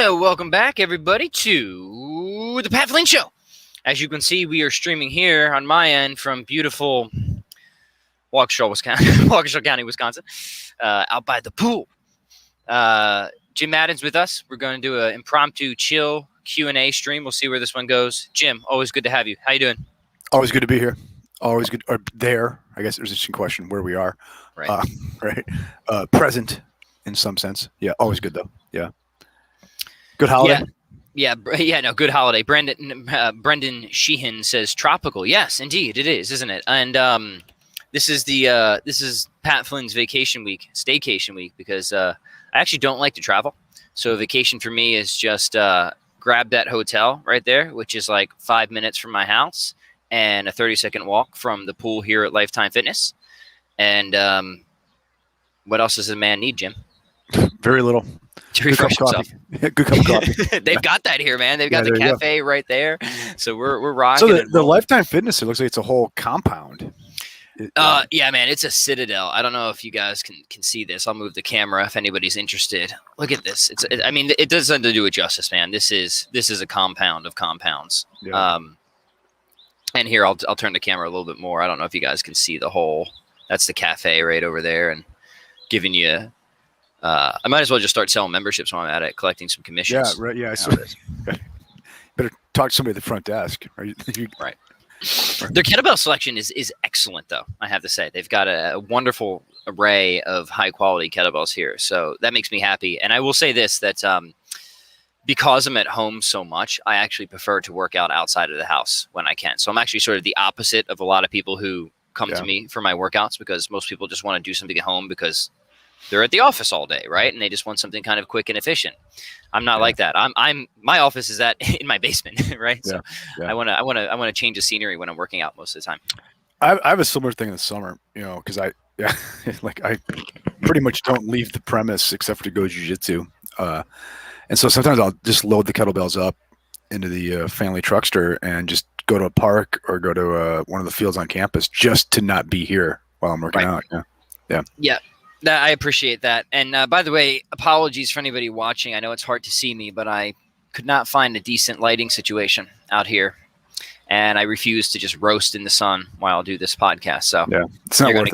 Welcome back, everybody, to the Pat Flynn Show. As you can see, we are streaming here on my end from beautiful Waukesha, Wisconsin, Waukesha County, Wisconsin, out by the pool. Jim Madden's with us. We're going to do an impromptu, chill Q&A stream. We'll see where this one goes. Jim, always good to have you. How you doing? Always good to be here. Always good. Or there, I guess there's an interesting question where we are. Right. Right. Present in some sense. Yeah. Always good though. Yeah. Good holiday. Yeah. No, good holiday. Brendan Sheehan says tropical. Yes, indeed, it is, isn't it? And this is Pat Flynn's vacation week, staycation week, because I actually don't like to travel. So vacation for me is just grab that hotel right there, which is like 5 minutes from my house and a 30-second walk from the pool here at Lifetime Fitness. And what else does a man need, Jim? Very little. To refresh himself. Good cup of coffee. They've got that here, man. They've got the cafe right there. So we're rocking. So the Lifetime Fitness, it looks like it's a whole compound. Yeah, man, it's a citadel. I don't know if you guys can see this. I'll move the camera if anybody's interested. Look at this. It does nothing to do with justice, man. This is a compound of compounds. Yeah. And here I'll turn the camera a little bit more. I don't know if you guys can see the whole. That's the cafe right over there, and giving you. I might as well just start selling memberships while I'm at it, collecting some commissions. Yeah, right. Yeah, I saw this. Better talk to somebody at the front desk. Right. Their Kettlebell Selection is excellent, though, I have to say. They've got a wonderful array of high-quality kettlebells here, so that makes me happy. And I will say this, that because I'm at home so much, I actually prefer to work out outside of the house when I can. So I'm actually sort of the opposite of a lot of people who come to me for my workouts, because most people just want to do something at home because they're at the office all day, right? And they just want something kind of quick and efficient. I'm not like that. My office is in my basement, right? So I want to change the scenery when I'm working out most of the time. I have a similar thing in the summer, because I pretty much don't leave the premise except for to go jiu-jitsu. And so sometimes I'll just load the kettlebells up into the family truckster and just go to a park or go to one of the fields on campus just to not be here while I'm working out. Yeah. I appreciate that. And by the way, apologies for anybody watching. I know it's hard to see me, but I could not find a decent lighting situation out here. And I refuse to just roast in the sun while I do this podcast. So you're going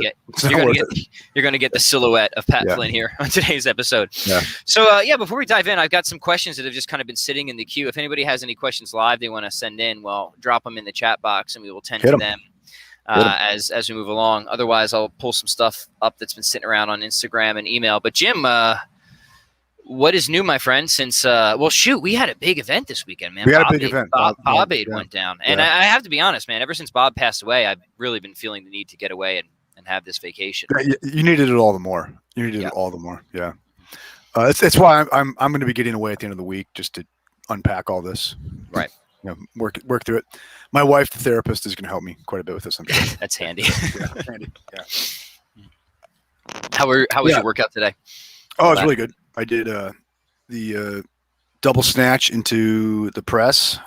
to get the silhouette of Pat Flynn here on today's episode. Yeah. So before we dive in, I've got some questions that have just kind of been sitting in the queue. If anybody has any questions live they want to send in, well, drop them in the chat box and we will tend to them. As we move along. Otherwise, I'll pull some stuff up that's been sitting around on Instagram and email. But Jim, what is new, my friend? Since we had a big event this weekend, man. We had a big event. Bob Aid went down, and I have to be honest, man. Ever since Bob passed away, I've really been feeling the need to get away and have this vacation. You needed it all the more. It all the more. Yeah. It's why I'm going to be getting away at the end of the week just to unpack all this. Right. Work through it. My wife, the therapist, is going to help me quite a bit with this. That's handy. Handy. Yeah. How was your workout today? Oh, it's really good. I did the double snatch into the press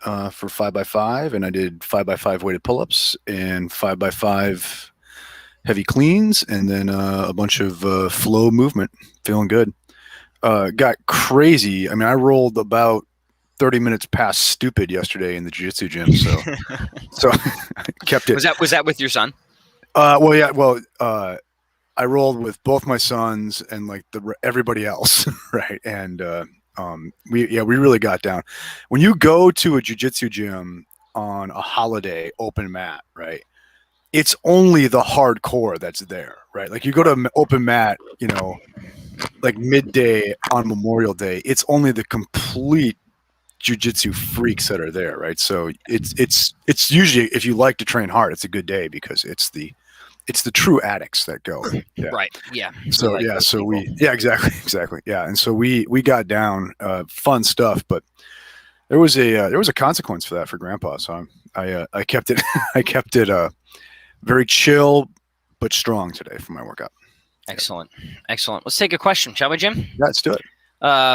for 5x5, and I did 5x5 weighted pull-ups and 5x5 heavy cleans, and then a bunch of flow movement. Feeling good. Got crazy. I rolled about 30 minutes past stupid yesterday in the jiu-jitsu gym, so I kept it. Was that with your son? I rolled with both my sons and like everybody else, right? And we really got down. When you go to a jiu-jitsu gym on a holiday open mat, right? It's only the hardcore that's there, right? Like you go to an open mat, like midday on Memorial Day, it's only the complete jiu-jitsu freaks that are there, right? So it's usually, if you like to train hard, it's a good day because it's the true addicts that go. Yeah. Right. Yeah. So exactly. Yeah. And so we got down, fun stuff, but there was a consequence for that for Grandpa. So I kept it very chill but strong today for my workout. Excellent. Let's take a question, shall we, Jim? Yeah, let's do it.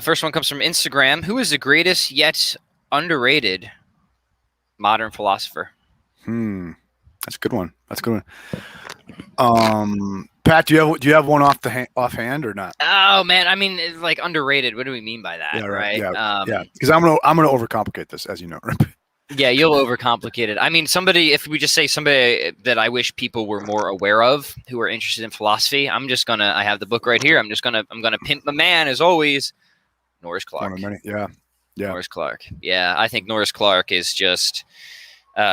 First one comes from Instagram. Who is the greatest yet underrated modern philosopher? That's a good one. Pat, do you have one offhand or not? Oh man, I mean, it's like underrated. What do we mean by that, Yeah, right. right? Yeah. Because I'm gonna overcomplicate this, as you know. Yeah, you'll overcomplicate it. I mean, if we just say somebody that I wish people were more aware of who are interested in philosophy, I have the book right here. I'm gonna pimp my man as always, Norris One Clark. of many. Yeah. Yeah. Norris Clark. Yeah, I think Norris Clark is just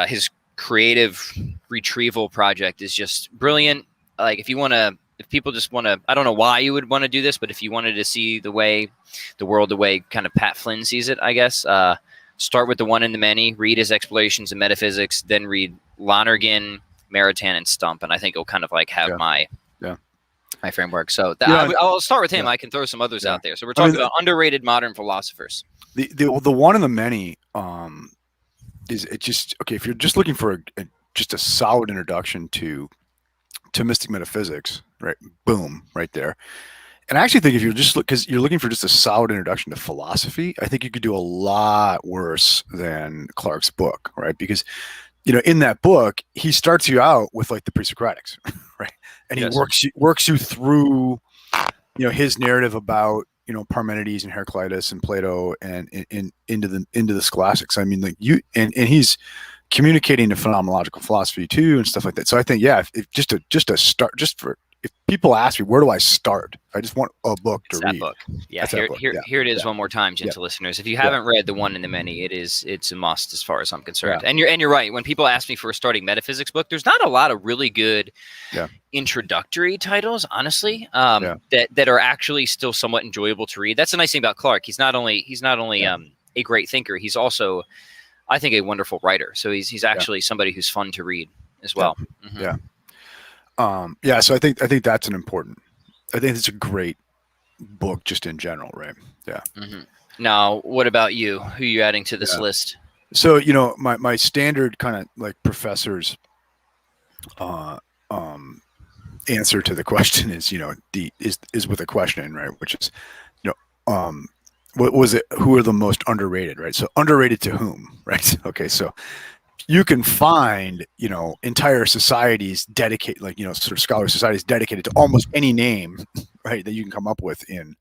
his creative retrieval project is just brilliant. Like if people just want to, I don't know why you would want to do this, but if you wanted to see the world the way kind of Pat Flynn sees it, I guess, start with the one and the many, read his explorations in metaphysics, then read Lonergan, Maritain, and Stump, and I think it'll kind of like have my framework. So I'll start with him. I can throw some others out there. So we're talking about underrated modern philosophers. The one and the many is it just okay if you're just looking for just a solid introduction to mystic metaphysics, right? Boom, right there. And I actually think if you're just because you're looking for just a solid introduction to philosophy, I think you could do a lot worse than Clark's book, right? Because in that book, he starts you out with like the pre-Socratics, right? And he works you through, his narrative about Parmenides and Heraclitus and Plato and into the scholastics. I mean, like and he's communicating to phenomenological philosophy too and stuff like that. So I think if if people ask me where do I start, I just want a book to read. That book. Yeah, here it is one more time, gentle listeners. If you haven't read The One and the Many, it's a must as far as I'm concerned. And you're right. When people ask me for a starting metaphysics book, there's not a lot of really good introductory titles, honestly, that are actually still somewhat enjoyable to read. That's the nice thing about Clark. He's not only a great thinker, he's also, I think, a wonderful writer. So he's actually somebody who's fun to read as well. Yeah. So I think that's I think it's a great book just in general, right? Yeah. Now, what about you? Who are you adding to this list? So, my standard kind of like professor's answer to the question is, is with a question, right? Which is, what was it? Who are the most underrated, right? So underrated to whom, right? Okay. So you can find, entire societies dedicated, like, sort of scholar societies dedicated to almost any name, right, that you can come up with in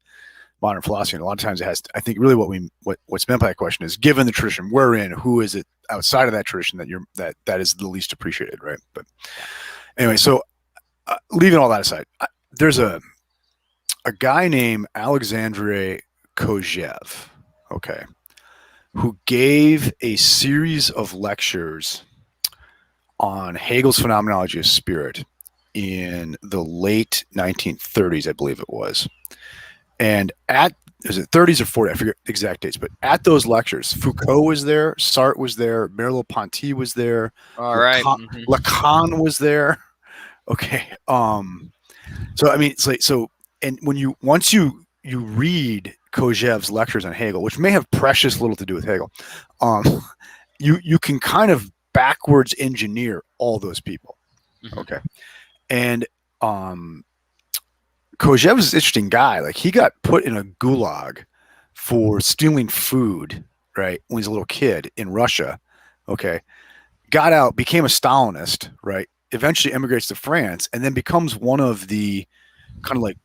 modern philosophy. And a lot of times it has, I think really what's meant by that question is, given the tradition we're in, who is it outside of that tradition that is the least appreciated, right? But anyway, so leaving all that aside, there's a guy named Alexandre Kojève, okay, who gave a series of lectures on Hegel's phenomenology of spirit in the late 1930s, I believe it was. And is it 30s or 40? I forget the exact dates, but at those lectures, Foucault was there, Sartre was there, Merleau-Ponty was there, Lacan was there. Okay. So I mean, it's like, and once you read Kojève's lectures on Hegel, which may have precious little to do with Hegel, you can kind of backwards engineer all those people. Okay. And Kojève is an interesting guy. Like, he got put in a gulag for stealing food, right, when he was a little kid in Russia. Okay. Got out, became a Stalinist, right? Eventually immigrates to France, and then becomes one of the kind of like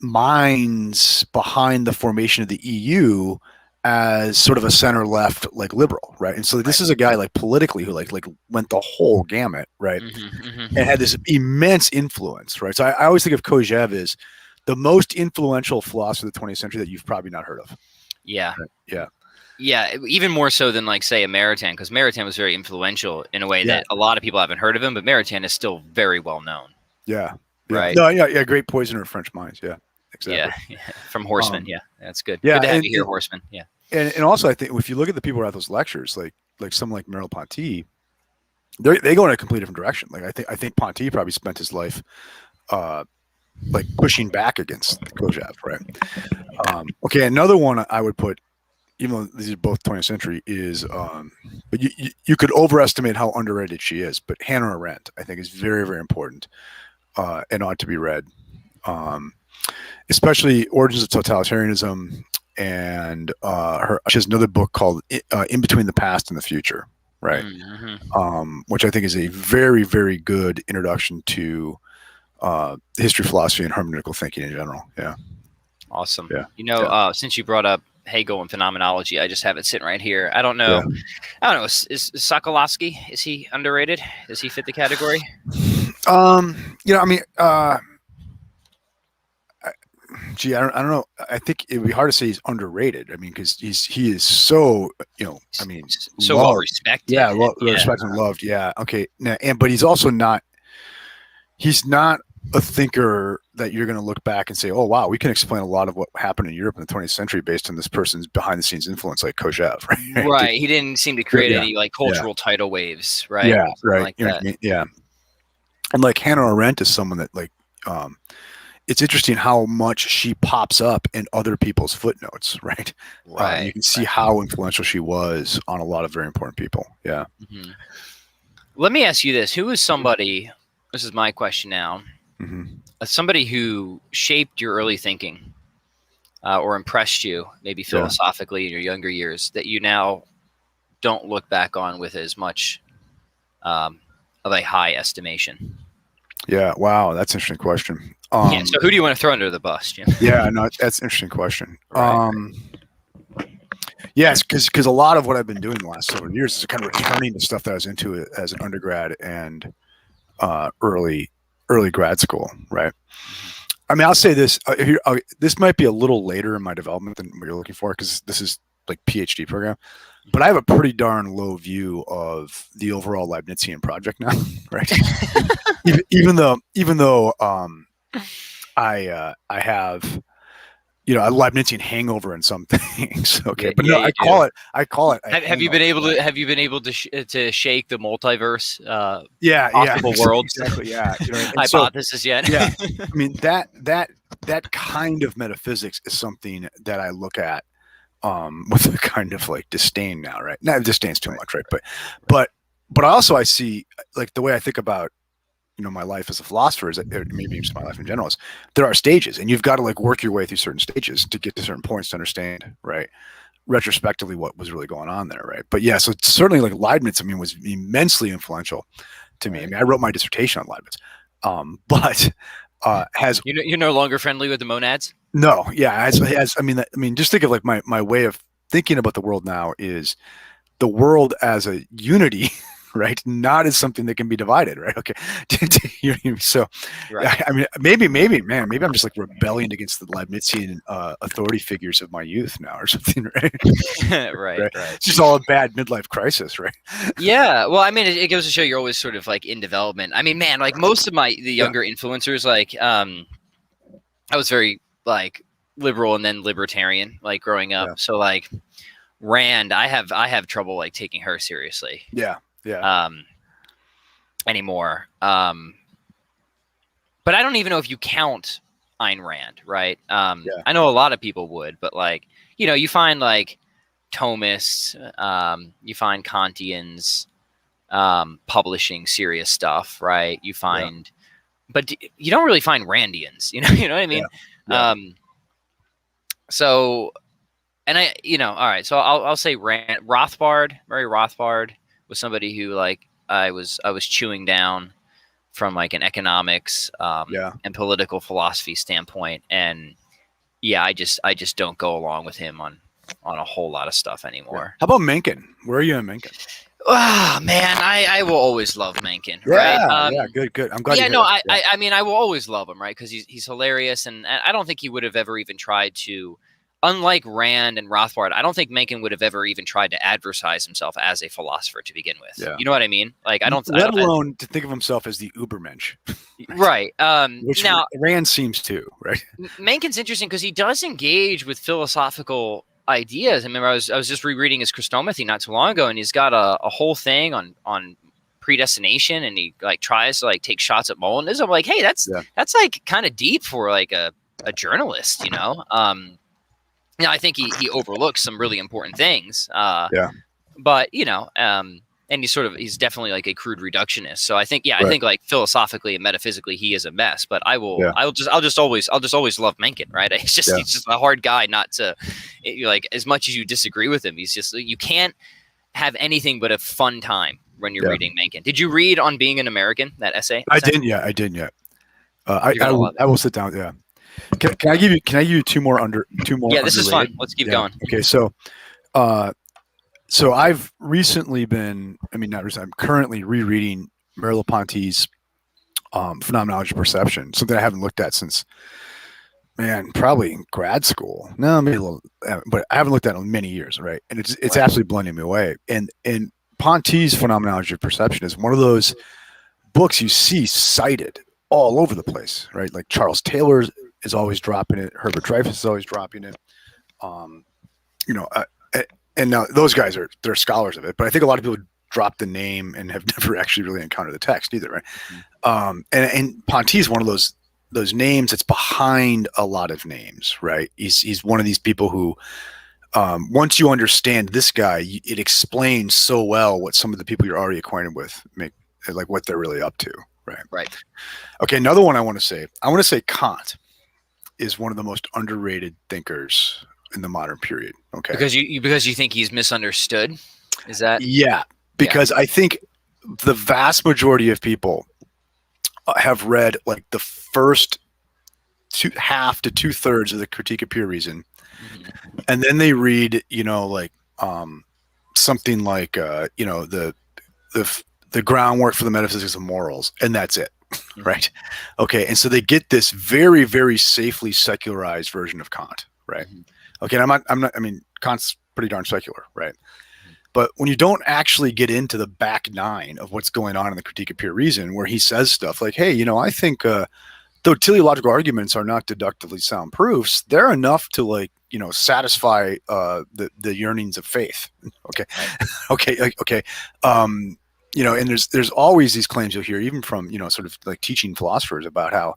minds behind the formation of the EU as sort of a center left, like, liberal, right? And so this is a guy, like, politically who like went the whole gamut, right? And had this immense influence, right? So I always think of Kojève as the most influential philosopher of the 20th century that you've probably not heard of. Yeah. Right? Yeah, even more so than, like, say, a Maritain, because Maritain was very influential in a way that a lot of people haven't heard of him, but Maritain is still very well known. Right. No, great poisoner of French minds. Yeah, exactly. Yeah. From Horseman. That's good. Yeah, good to have you here, Horseman. Yeah. And also, I think if you look at the people who are at those lectures, like someone like Merleau-Ponty, they go in a completely different direction. Like, I think Ponty probably spent his life like pushing back against Kojève, right? Okay, another one I would put, even though these are both 20th century, is but you could overestimate how underrated she is, but Hannah Arendt, I think, is very, very important and ought to be read, especially Origins of Totalitarianism. And she has another book called In Between the Past and the Future, right? Which I think is a very, very good introduction to history, philosophy, and hermeneutical thinking in general. Yeah. Awesome. Yeah. Since you brought up Hegel and phenomenology, I just have it sitting right here. I don't know. Yeah. I don't know. Is Sokolowski, is he underrated? Does he fit the category? I mean, gee, I don't know. I think it'd be hard to say he's underrated. I mean, because he is so, I mean, so well respected. Yeah, respected and loved. Yeah. Okay. But he's also not. He's not a thinker that you're going to look back and say, "Oh, wow, we can explain a lot of what happened in Europe in the 20th century based on this person's behind-the-scenes influence, like Kojève." Right. Right. He didn't seem to create any like cultural tidal waves. Right. Yeah. Right. Like that. I mean? Yeah. And like Hannah Arendt is someone that like. It's interesting how much she pops up in other people's footnotes, right? Right. You can see how influential she was on a lot of very important people. Yeah. Mm-hmm. Let me ask you this: who is somebody? This is my question now. Mm-hmm. Somebody who shaped your early thinking, or impressed you, maybe philosophically in your younger years, that you now don't look back on with as much of a high estimation? Yeah. Wow. That's an interesting question. So who do you want to throw under the bus, Jim? Yeah, no, that's an interesting question. Right. Yes, because a lot of what I've been doing the last several years is kind of returning to stuff that I was into as an undergrad and early grad school, right? I mean, I'll say this. This might be a little later in my development than what you're looking for, because this is like PhD program. But I have a pretty darn low view of the overall Leibnizian project now, right? even though I have, a Leibnizian hangover in some things. Okay, but no, I call it. Have you been able to shake the multiverse? Possible worlds. Exactly. Yeah. Hypothesis yet? Yeah. I mean that kind of metaphysics is something that I look at with a kind of like disdain now, right? Not disdain's too much, right? But I see like the way I think about my life as a philosopher is, maybe just my life in general, is there are stages, and you've got to like work your way through certain stages to get to certain points to understand, right, retrospectively what was really going on there, right? But yeah, so certainly like Leibniz, I mean, was immensely influential to me. I mean, I wrote my dissertation on Leibniz, but has you're no longer friendly with the monads? No, yeah, I mean, just think of like my way of thinking about the world now is the world as a unity. Right, not as something that can be divided, right? Okay, so right. I mean, maybe I'm just like rebelling against the Leibnizian authority figures of my youth now, or something, right? right. It's just all a bad midlife crisis, right? Yeah, well, I mean, it goes to show you're always sort of like in development. I mean, man, like most of the younger influencers, like I was very like liberal and then libertarian, like growing up. Yeah. So like Rand, I have trouble like taking her seriously. Yeah. Anymore. But I don't even know if you count Ayn Rand, right? I know a lot of people would, but like, you find like Thomists, you find Kantians publishing serious stuff, right? You find, but you don't really find Randians, you know what I mean? Yeah. So, and I, all right, so I'll say Murray Rothbard was somebody who like I was chewing down from like an economics and political philosophy standpoint, and I just don't go along with him on a whole lot of stuff anymore. How about Mencken? Where are you in Mencken? Oh man, I will always love Mencken. Yeah, right? Good. I'm glad. Yeah, no, I mean I will always love him, right? Because he's hilarious, and I don't think he would have ever even tried to. Unlike Rand and Rothbard, I don't think Mencken would have ever even tried to advertise himself as a philosopher to begin with. Yeah. You know what I mean? Like I don't. Let alone to think of himself as the Ubermensch. Right. Which now Rand seems to, right? Mencken's interesting because he does engage with philosophical ideas. I remember I was just rereading his Christomathy not too long ago, and he's got a whole thing on predestination, and he like tries to like take shots at Molinism. I'm like, hey, that's like kind of deep for like a journalist, I think he overlooks some really important things. But and he's definitely like a crude reductionist. So I think I think like philosophically and metaphysically he is a mess. But I'll just always love Mencken, right? He's just a hard guy not to like as much as you disagree with him. He's just you can't have anything but a fun time when you're reading Mencken. Did you read On Being an American, that essay? I didn't yet. I will sit down. Yeah. Can I give you two more Yeah, this is fun. underrated? Let's keep Yeah. going. Okay. So I've recently been, I mean, not recently, I'm currently rereading Merleau-Ponty's Phenomenology of Perception, something I haven't looked at since, man, probably in grad school. No, maybe a little, but I haven't looked at it in many years, right? And it's Right. absolutely blowing me away. And Ponty's Phenomenology of Perception is one of those books you see cited all over the place, right? Like Charles Taylor is always dropping it. Herbert Dreyfus is always dropping it. You know, and now those guys they're scholars of it, but I think a lot of people drop the name and have never actually really encountered the text either, right? Mm-hmm. And Ponty is one of those names that's behind a lot of names, right? He's one of these people who, once you understand this guy, it explains so well what some of the people you're already acquainted with make, like what they're really up to, right? Right. Okay, another one I want to say Kant is one of the most underrated thinkers in the modern period. Okay, because you think he's misunderstood. Is that? Yeah, because I think the vast majority of people have read like the first half to 2/3 of the Critique of Pure Reason, and then they read, like something like the groundwork for the metaphysics of morals, and that's it. Right. Okay. And so they get this very, very safely secularized version of Kant. Right. Okay. And I mean, Kant's pretty darn secular. Right. But when you don't actually get into the back nine of what's going on in the Critique of Pure Reason, where he says stuff like, hey, I think though teleological arguments are not deductively sound proofs, they're enough to satisfy the yearnings of faith. Okay. Okay. And there's always these claims you'll hear, even from, sort of like teaching philosophers, about how,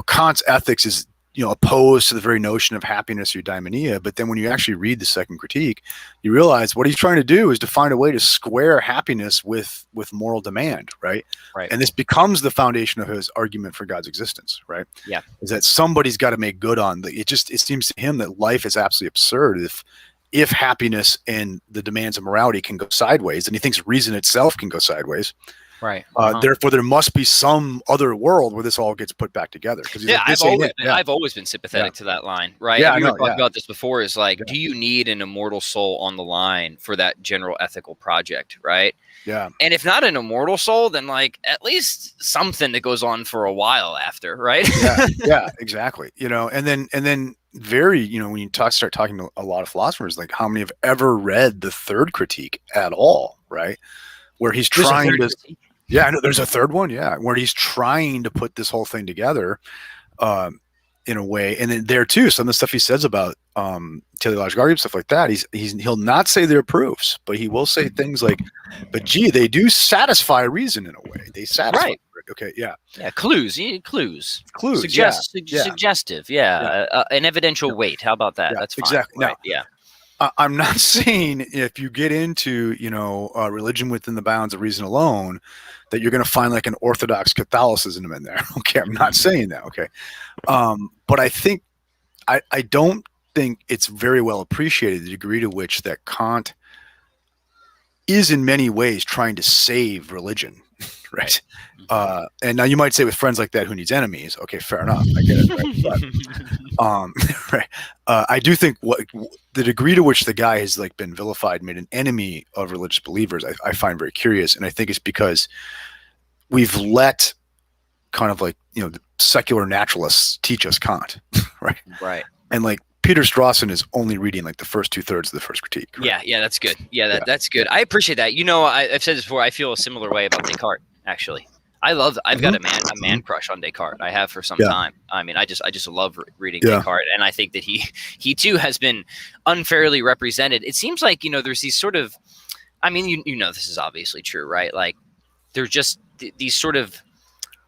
Kant's ethics is, opposed to the very notion of happiness or eudaimonia. But then when you actually read the second critique, you realize what he's trying to do is to find a way to square happiness with moral demand, right? Right. And this becomes the foundation of his argument for God's existence, right? Yeah. Is that somebody's got to make good on it seems to him that life is absolutely absurd if happiness and the demands of morality can go sideways, and he thinks reason itself can go sideways. Right. Therefore, there must be some other world where this all gets put back together. I've always been sympathetic to that line, right? Yeah, we were talking about this before. Is like, do you need an immortal soul on the line for that general ethical project, right? Yeah. And if not an immortal soul, then like at least something that goes on for a while after, right? Yeah, exactly. And then very, when you start talking to a lot of philosophers, like how many have ever read the third critique at all, right? Where he's trying to. Yeah, I know there's a third one. Yeah, where he's trying to put this whole thing together, in a way, and then there too, some of the stuff he says about teleological arguments, stuff like that. He'll not say they're proofs, but he will say things like, "But gee, they do satisfy reason in a way. They satisfy." Right. Okay. Yeah. Yeah. Clues. Suggestive. Yeah. An evidential weight. How about that? Yeah, that's fine. Exactly. Right. Now, I'm not saying if you get into, religion within the bounds of reason alone, that you're going to find like an orthodox Catholicism in there. Okay. I'm not saying that. Okay. But I think, I don't think it's very well appreciated the degree to which that Kant is in many ways trying to save religion. Right. And now you might say with friends like that, who needs enemies? Okay, fair enough. I get it. Right? But, right. I do think the degree to which the guy has like been vilified, made an enemy of religious believers, I find very curious. And I think it's because we've let kind of like, the secular naturalists teach us Kant. Right. Right. And like Peter Strawson is only reading like the first 2/3 of the first critique. Right? Yeah. That's good. Yeah. That's good. I appreciate that. I've said this before. I feel a similar way about Descartes, actually. I've got a man crush on Descartes. I have for some time. I mean, I just love reading Descartes, and I think that he too has been unfairly represented. It seems like, there's these sort of, I mean, this is obviously true, right? Like there's just these sort of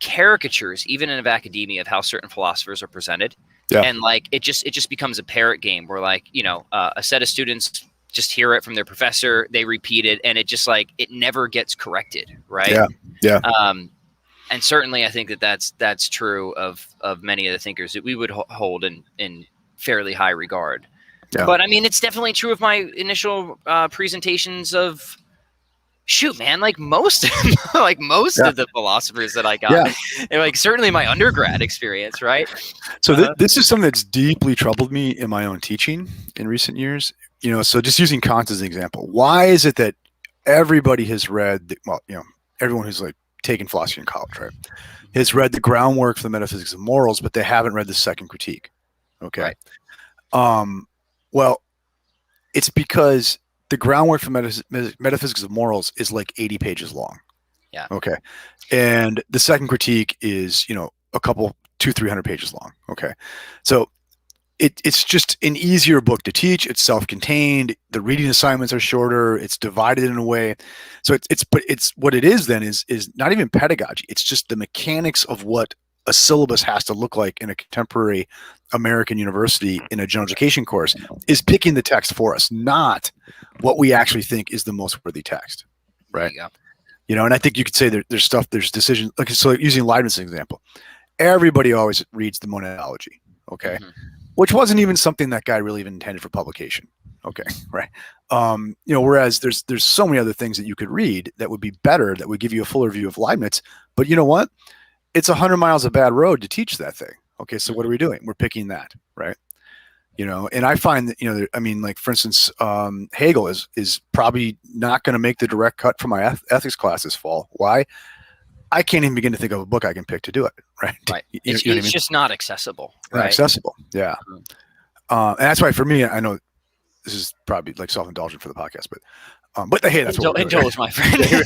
caricatures, even in academia, of how certain philosophers are presented. Yeah. And like, it just becomes a parrot game where like, a set of students just hear it from their professor, they repeat it, and it just like, it never gets corrected. Right. Yeah. And certainly I think that's true of many of the thinkers that we would hold in fairly high regard. Yeah. But I mean, it's definitely true of my initial presentations of shoot, man, like most like most Yeah. of the philosophers that I got, Yeah. and like certainly my undergrad experience, right? So this is something that's deeply troubled me in my own teaching in recent years. So just using Kant as an example, why is it that everybody has read, everyone who's like taken philosophy in college, right, has read the groundwork for the metaphysics of morals, but they haven't read the second critique. Okay. Right. Well, it's because the groundwork for metaphysics of morals is like 80 pages long. Yeah. Okay. And the second critique is, a couple, 200-300 pages long. Okay. So it's just an easier book to teach. It's self-contained. The reading assignments are shorter. It's divided in a way. So it's what it is then is not even pedagogy. It's just the mechanics of what a syllabus has to look like in a contemporary American university in a general education course is picking the text for us, not what we actually think is the most worthy text. Right. And I think you could say there's decisions. Like, so using Leibniz as an example, everybody always reads the monadology. Okay. Mm-hmm. Which wasn't even something that guy really even intended for publication. Okay. Right. Whereas there's so many other things that you could read that would be better, that would give you a fuller view of Leibniz. But you know what? It's 100 miles of bad road to teach that thing. Okay. So what are we doing? We're picking that. Right. And I find that, like, for instance, Hegel is probably not going to make the direct cut for my ethics class this fall. Why? I can't even begin to think of a book I can pick to do it. Right. Right. It's just not accessible. Right. Not accessible. Yeah. And that's why for me, I know this is probably like self-indulgent for the podcast, but hey, that's what indulge, my friend.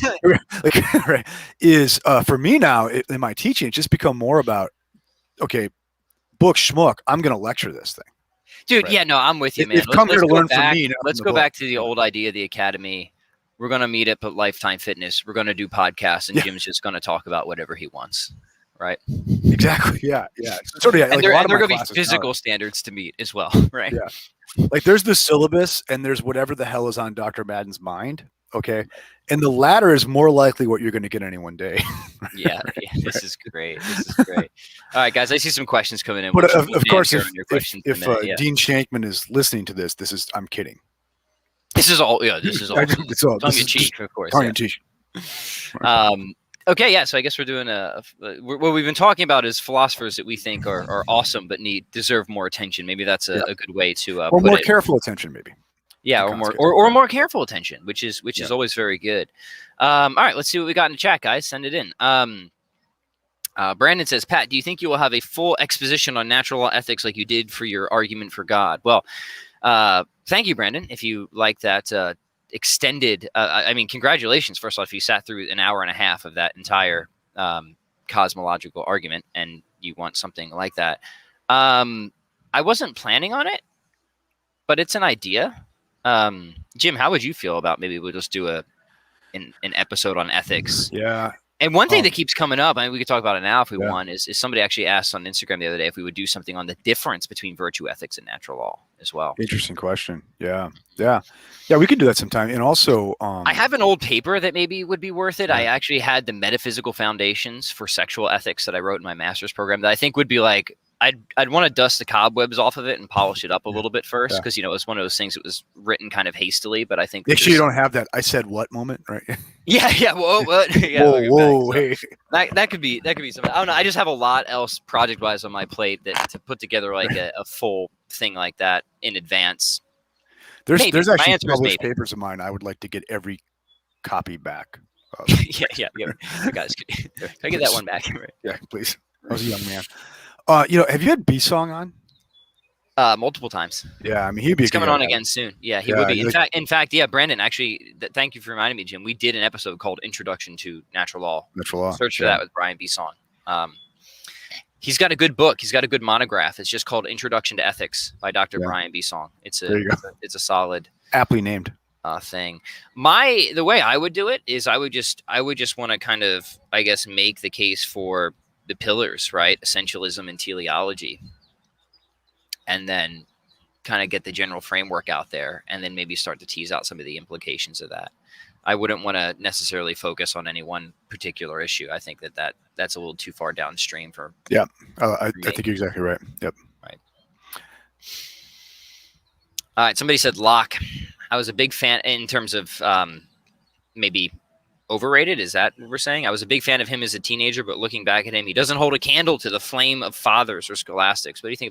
Right, is for me now in my teaching, it's just become more about, okay, book schmuck, I'm going to lecture this thing. Dude, right? Yeah, no, I'm with you, man. Let's go back to the old idea of the academy. We're going to meet up at Lifetime Fitness. We're going to do podcasts, and Jim's just going to talk about whatever he wants. Right. Exactly. Yeah. Sort of. Yeah, and there are going to be physical standards to meet as well. Right. Yeah. Like there's the syllabus and there's whatever the hell is on Dr. Madden's mind. Okay. And the latter is more likely what you're going to get any one day. Yeah. This is great. All right, guys, I see some questions coming in. But of course, if Dean Shankman is listening to this, I'm kidding. This is all it's all tongue in cheek, of course. Tongue in cheek. Okay, yeah. So I guess we're doing what we've been talking about is philosophers that we think are awesome but deserve more attention. Maybe that's a good way to or more careful attention, maybe. Yeah, or more careful attention, which is always very good. All right, let's see what we got in the chat, guys. Send it in. Brandon says, Pat, do you think you will have a full exposition on natural law ethics like you did for your argument for God? Well, thank you, Brandon. If you like that extended, congratulations. First off, if you sat through an hour and a half of that entire cosmological argument and you want something like that. I wasn't planning on it, but it's an idea. Jim, how would you feel about maybe we'll just do an episode on ethics? Yeah. And one thing that keeps coming up, we could talk about it now if we want, is somebody actually asked on Instagram the other day if we would do something on the difference between virtue ethics and natural law as well. Interesting question. Yeah, we could do that sometime. And also, I have an old paper that maybe would be worth it. I actually had the metaphysical foundations for sexual ethics that I wrote in my master's program that I think would be like, I'd want to dust the cobwebs off of it and polish it up a little bit first because it's one of those things that was written kind of hastily. But I think actually you don't have that "I said what" moment, right? Yeah. Whoa, what? Yeah, whoa, hey. That could be something. I don't know. I just have a lot else project wise on my plate that to put together like a full thing like that in advance. There's actually published papers of mine. I would like to get every copy back. Yeah. Guys, can I get that one back? Right. Yeah, please. I was a young man. Have you had B-Song on? Multiple times. Yeah, he'd be He's coming on again soon. Yeah, he would be. In fact, Brandon, actually, thank you for reminding me, Jim. We did an episode called Introduction to Natural Law. Search for that with Brian B-Song. He's got a good book. He's got a good monograph. It's just called Introduction to Ethics by Dr. Brian B-Song. It's a solid, aptly named thing. The way I would do it is I would just want to kind of, I guess, make the case for the pillars, right? Essentialism and teleology. And then kind of get the general framework out there and then maybe start to tease out some of the implications of that. I wouldn't want to necessarily focus on any one particular issue. I think that's a little too far downstream for. Yeah. I think you're exactly right. Yep. Right. All right. Somebody said Locke. I was a big fan in terms of maybe overrated? Is that what we're saying? I was a big fan of him as a teenager, but looking back at him, he doesn't hold a candle to the flame of fathers or scholastics. What do you think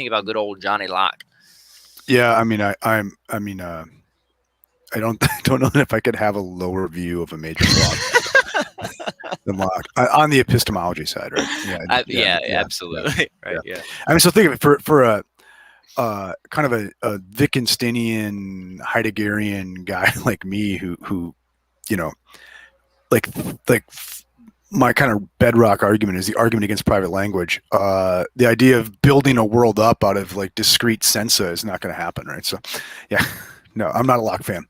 about good old Johnny Locke? Yeah, I mean, I don't know if I could have a lower view of a major philosopher than Locke on the epistemology side, right? Yeah, absolutely. Yeah, Right. Yeah. I mean, so think of it for a kind of a Wittgensteinian Heideggerian guy like me, who you know, like my kind of bedrock argument is the argument against private language. The idea of building a world up out of like discrete sensa is not going to happen, right? So, yeah, no, I'm not a Locke fan.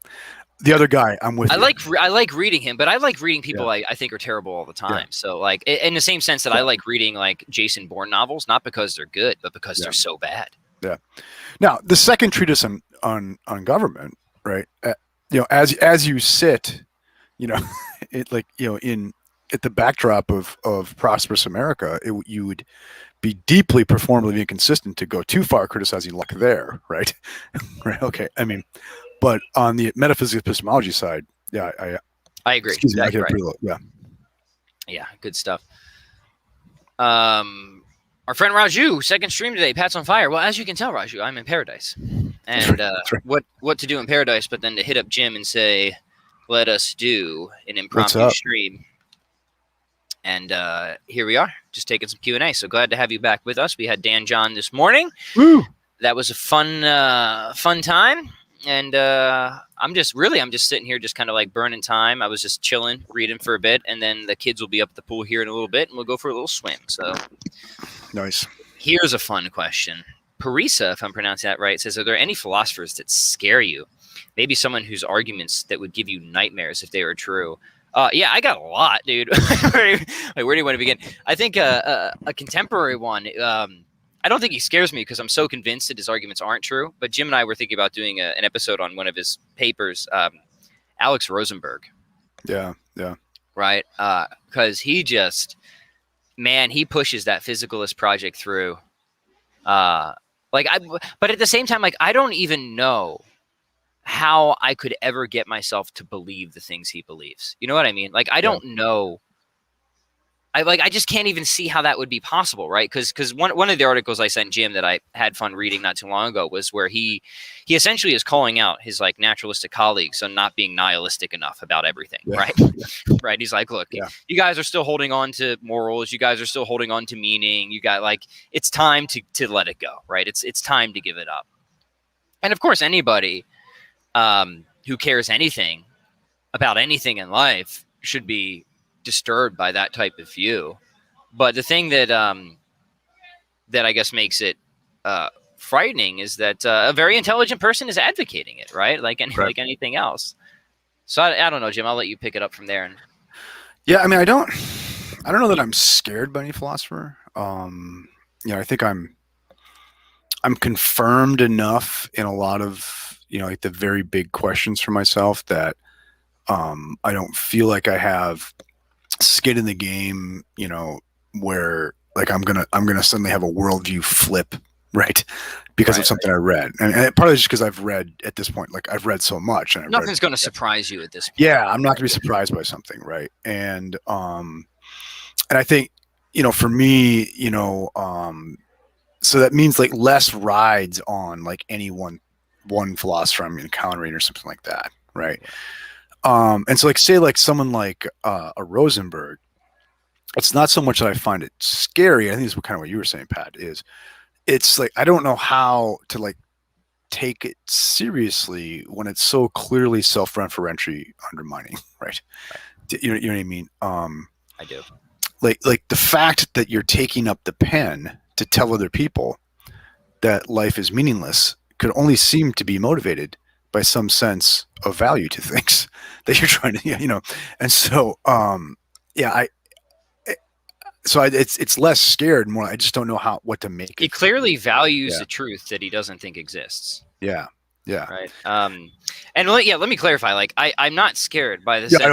The other guy, I'm with. I like reading him, but I like reading people I think are terrible all the time. Yeah. So like in the same sense that I like reading like Jason Bourne novels, not because they're good, but because they're so bad. Yeah. Now the second treatise on government, right? As you sit, it like in at the backdrop of prosperous America, you would be deeply performatively inconsistent to go too far criticizing Locke there, right? Right. Okay. I mean, but on the metaphysics epistemology side, yeah, I agree. Excuse me, I get right. pretty low. Yeah. Yeah, good stuff. Our friend Raju, second stream today. Pat's on fire. Well, as you can tell, Raju, I'm in paradise. And That's right. what to do in paradise, but then to hit up Jim and say, let us do an impromptu stream. And here we are, just taking some QnA. So glad to have you back with us. We had Dan John this morning. Woo! That was a fun time. And I'm just sitting here just kind of like burning time. I was just chilling, reading for a bit, and then the kids will be up at the pool here in a little bit, and we'll go for a little swim. So nice. Here's a fun question. Parisa, if I'm pronouncing that right, says, are there any philosophers that scare you? Maybe someone whose arguments that would give you nightmares if they were true. Yeah, I got a lot, dude. Where do you want to begin? I think a contemporary one. I don't think he scares me because I'm so convinced that his arguments aren't true. But Jim and I were thinking about doing an episode on one of his papers, Alex Rosenberg. Yeah. Right? Because he pushes that physicalist project through. But at the same time, like, I don't even know how I could ever get myself to believe the things he believes. You know what I mean? Like, I don't know. I just can't even see how that would be possible, right? Because one of the articles I sent Jim that I had fun reading not too long ago was where he essentially is calling out his like naturalistic colleagues on not being nihilistic enough about everything, right? Yeah. Right. He's like, look, you guys are still holding on to morals, you guys are still holding on to meaning, you got like it's time to let it go, right? It's time to give it up. And of course, anybody who cares anything about anything in life should be disturbed by that type of view. But the thing that that I guess makes it frightening is that a very intelligent person is advocating it, right? Like anything else. So I don't know, Jim. I'll let you pick it up from there. Yeah, I mean, I don't know that I'm scared by any philosopher. I think I'm confirmed enough in a lot of like the very big questions for myself that I don't feel like I have skin in the game, where like I'm gonna suddenly have a worldview flip, right? Because of something I read, and partly just because I've read at this point, like I've read so much, and nothing's going to surprise you at this point. Yeah, I'm not going to be surprised by something, right? And I think for me, so that means like less rides on like any one philosopher I'm encountering or something like that, right? And so like say like someone like a Rosenberg, it's not so much that I find it scary. I think it's kind of what you were saying, Pat, is it's like I don't know how to like take it seriously when it's so clearly self-referentially undermining, right? You know what I mean? I do. Like the fact that you're taking up the pen to tell other people that life is meaningless could only seem to be motivated by some sense of value to things that you're trying to, and so, it's less scared, more. I just don't know what to make. He clearly values the truth that he doesn't think exists. Yeah. Right. And let me clarify. Like, I'm not scared by the sense.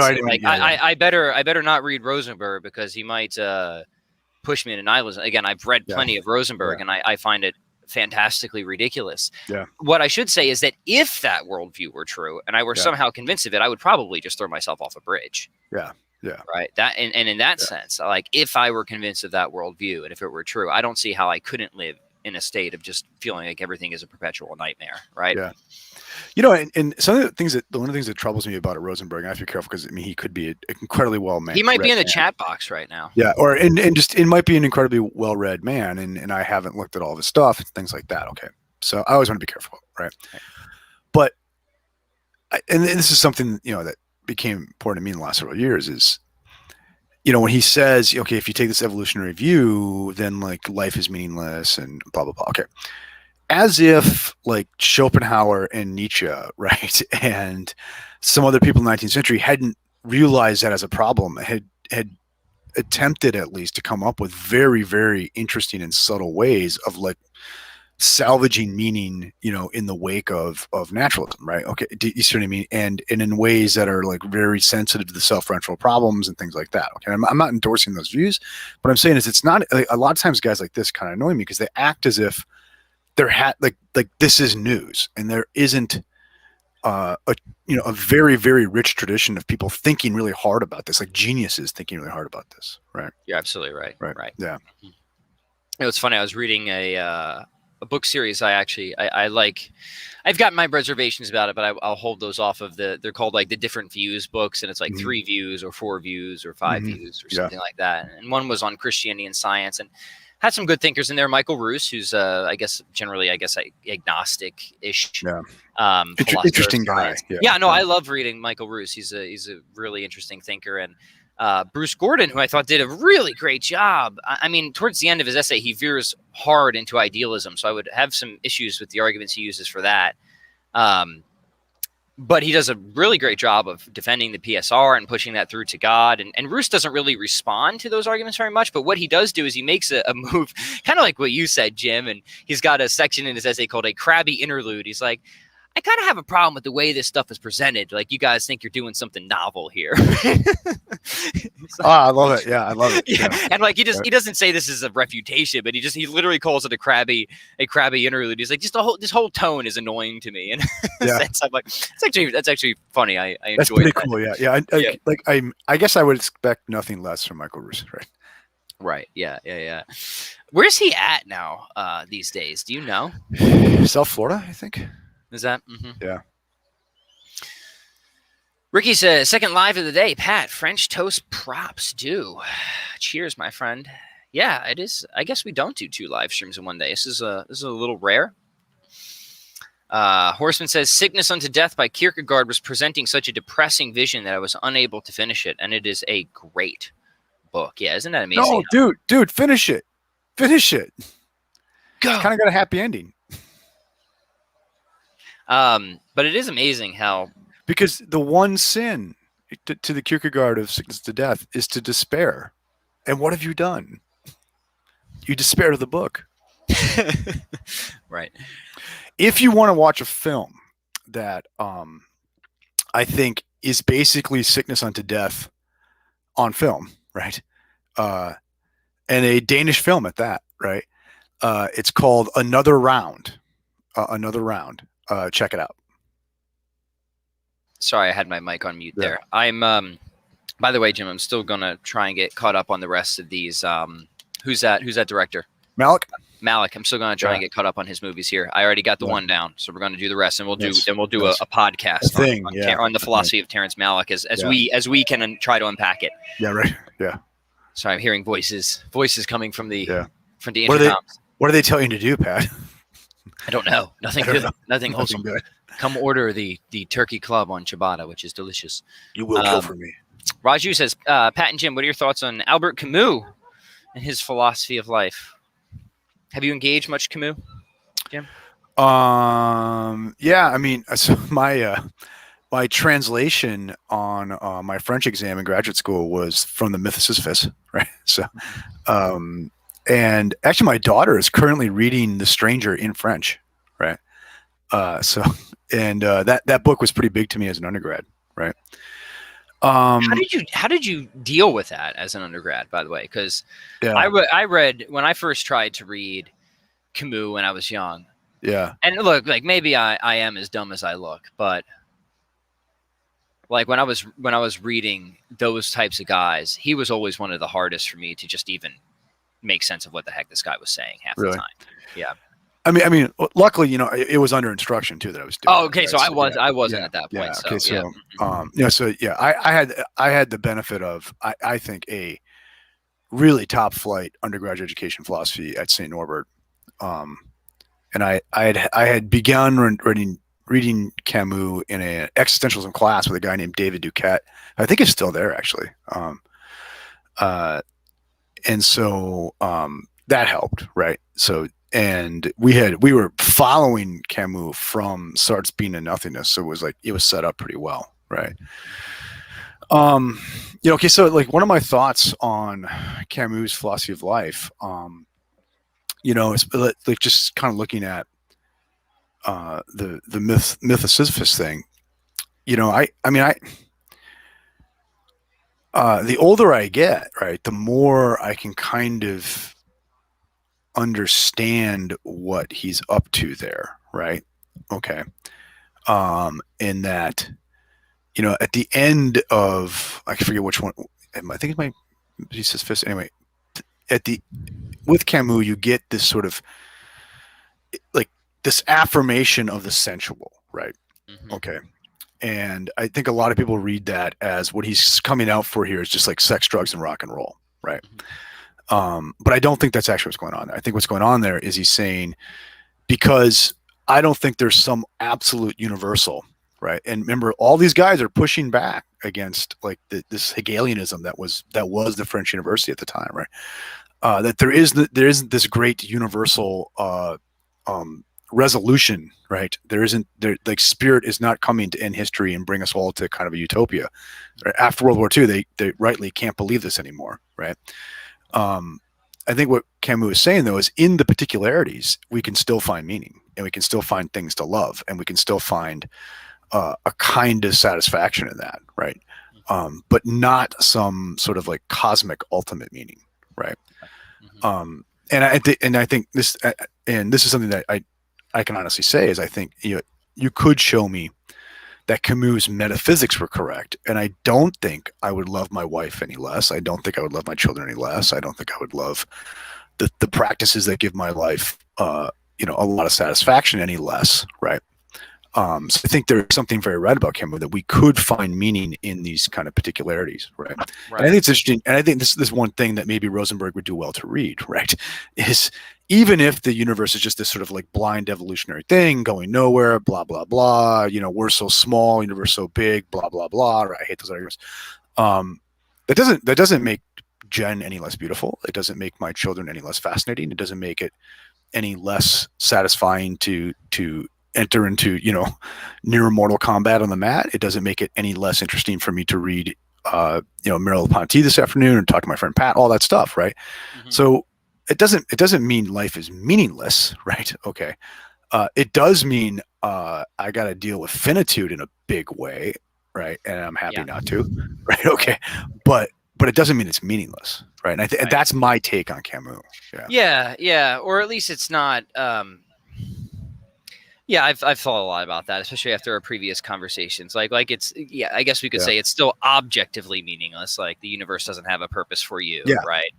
I better not read Rosenberg because he might push me into nihilism. Again, I've read plenty of Rosenberg, and I find it fantastically ridiculous. Yeah. What I should say is that if that worldview were true and I were somehow convinced of it, I would probably just throw myself off a bridge. Yeah. Yeah. Right. That and in that sense, like if I were convinced of that worldview and if it were true, I don't see how I couldn't live in a state of just feeling like everything is a perpetual nightmare. Right. Yeah. You know, and one of the things that troubles me about Rosenberg, I have to be careful because I mean he could be an incredibly well man. He might be in the chat box right now. Yeah, or and just it might be an incredibly well read man, and I haven't looked at all of his stuff, things like that. Okay, so I always want to be careful, right? But and this is something that became important to me in the last several years is, when he says, okay, if you take this evolutionary view, then like life is meaningless and blah blah blah. Okay. As if like Schopenhauer and Nietzsche, right, and some other people in the 19th century hadn't realized that as a problem, had attempted at least to come up with very, very interesting and subtle ways of like salvaging meaning, in the wake of naturalism, right? Okay, you see what I mean? And in ways that are like very sensitive to the self-referential problems and things like that. Okay, I'm not endorsing those views, but I'm saying is it's not like, a lot of times guys like this kind of annoy me because they act as if there like this is news, and there isn't a very, very rich tradition of people thinking really hard about this, like geniuses thinking really hard about this, right? You're absolutely right. Right. Yeah. It's funny. I was reading a book series. I like. I've got my reservations about it, but I'll hold those off of they're called like the different views books, and it's like 3 views or 4 views or 5 views or something like that. And one was on Christianity and science, and had some good thinkers in there. Michael Roos, who's generally agnostic-ish. Yeah. Interesting guy. I love reading Michael Roos. He's a really interesting thinker. And Bruce Gordon, who I thought did a really great job. I mean, towards the end of his essay, he veers hard into idealism. So I would have some issues with the arguments he uses for that. But he does a really great job of defending the PSR and pushing that through to God. And Roos doesn't really respond to those arguments very much. But what he does do is he makes a move, kind of like what you said, Jim. And he's got a section in his essay called a crabby interlude. He's like, I kind of have a problem with the way this stuff is presented. Like, you guys think you're doing something novel here. I love it. Yeah, I love it. Yeah. And like he doesn't say this is a refutation, but he literally calls it a crabby interlude. He's like, this whole tone is annoying to me. And I'm like, that's actually funny. I enjoy that's pretty cool. Yeah. I guess I would expect nothing less from Michael Roos, right? Right. Yeah. Where's he at now these days? Do you know? South Florida, I think. Is that? Yeah. Ricky says, second live of the day. Pat, French toast props due. Cheers, my friend. Yeah, it is. I guess we don't do 2 live streams in one day. This is a little rare. Horseman says, Sickness Unto Death by Kierkegaard was presenting such a depressing vision that I was unable to finish it, and it is a great book. Yeah, isn't that amazing? No, dude, finish it. Finish it. Go. It's kind of got a happy ending. But it is amazing how, because the one sin to the Kierkegaard of Sickness to Death is to despair. And what have you done? You despair of the book. Right. If you want to watch a film that I think is basically Sickness Unto Death on film, right? And a Danish film at that, right? It's called Another Round. Check it out. Sorry, I had my mic on mute there. I'm, by the way, Jim, I'm still going to try and get caught up on the rest of these. Who's that director? Malik. I'm still going to try and get caught up on his movies here. I already got the one down, so we're going to do the rest, and we'll do a podcast on the philosophy of Terrence Malick as we can try to unpack it. Yeah, right. Yeah. Sorry, I'm hearing voices coming from the intercoms. What are they telling you to do, Pat? I don't know. Nothing good. Nothing wholesome. Good. Come order the turkey club on ciabatta, which is delicious. You will kill for me. Raju says, Pat and Jim, what are your thoughts on Albert Camus and his philosophy of life? Have you engaged much Camus, Jim? Yeah. I mean, so my translation on my French exam in graduate school was from the Myth of Sisyphus, right? So, and actually, my daughter is currently reading The Stranger in French, right? That book was pretty big to me as an undergrad, right? How did you deal with that as an undergrad, by the way? Because I read when I first tried to read Camus when I was young. Yeah. And look, like maybe I am as dumb as I look, but like when I was reading those types of guys, he was always one of the hardest for me to just even make sense of what the heck this guy was saying half the Really? time. Yeah. I mean, luckily, it was under instruction too that I was doing. Oh, okay. Right? So I wasn't yeah, at that point. yeah. So, Okay. So, yeah. I had the benefit of, I think, a really top flight undergraduate education philosophy at St. Norbert. And I had begun reading Camus in an existentialism class with a guy named David Duquette. I think he's still there actually. And so that helped, right? So, and we were following Camus from Sartre's Being and Nothingness, so it was set up pretty well, right? Okay, so like one of my thoughts on Camus' philosophy of life, is like just kind of looking at the myth of Sisyphus thing. The older I get, right, the more I can kind of understand what he's up to there, right? Okay. In that, at the end of, I forget which one, I think it might be Sisyphus. Anyway, with Camus, you get this sort of like this affirmation of the sensual, right? Mm-hmm. Okay. And I think a lot of people read that as what he's coming out for here is just like sex, drugs, and rock and roll, right? Mm-hmm. But I don't think that's actually what's going on there. I think what's going on there is he's saying, because I don't think there's some absolute universal, right? And remember, all these guys are pushing back against like this Hegelianism that was the French university at the time, right? That there isn't this great universal resolution, right? Like spirit is not coming to end history and bring us all to kind of a utopia. Right? After World War II, they rightly can't believe this anymore, right? I think what Camus is saying though is in the particularities, we can still find meaning and we can still find things to love and we can still find a kind of satisfaction in that, right? But not some sort of like cosmic ultimate meaning, right? Mm-hmm. And I think this, and this is something that I can honestly say is I think you could show me that Camus' metaphysics were correct, and I don't think I would love my wife any less. I don't think I would love my children any less. I don't think I would love the practices that give my life a lot of satisfaction any less, right? So I think there's something very right about Camus that we could find meaning in these kind of particularities, right? And I think it's interesting, and I think this one thing that maybe Rosenberg would do well to read, right, is even if the universe is just this sort of like blind evolutionary thing going nowhere, blah blah blah, we're so small, universe so big, blah blah blah. Right? I hate those arguments. That doesn't make Jen any less beautiful. It doesn't make my children any less fascinating. It doesn't make it any less satisfying to enter into near mortal combat on the mat. It doesn't make it any less interesting for me to read Merleau-Ponty this afternoon and talk to my friend Pat, all that stuff, right? Mm-hmm. So it doesn't mean life is meaningless, right? Okay. It does mean I got to deal with finitude in a big way, right? And I'm happy not to, right? Okay. But it doesn't mean it's meaningless, right? And and that's my take on Camus. Yeah. Or at least it's not. Yeah, I've thought a lot about that, especially after our previous conversations. Like it's I guess we could say it's still objectively meaningless. Like the universe doesn't have a purpose for you, right?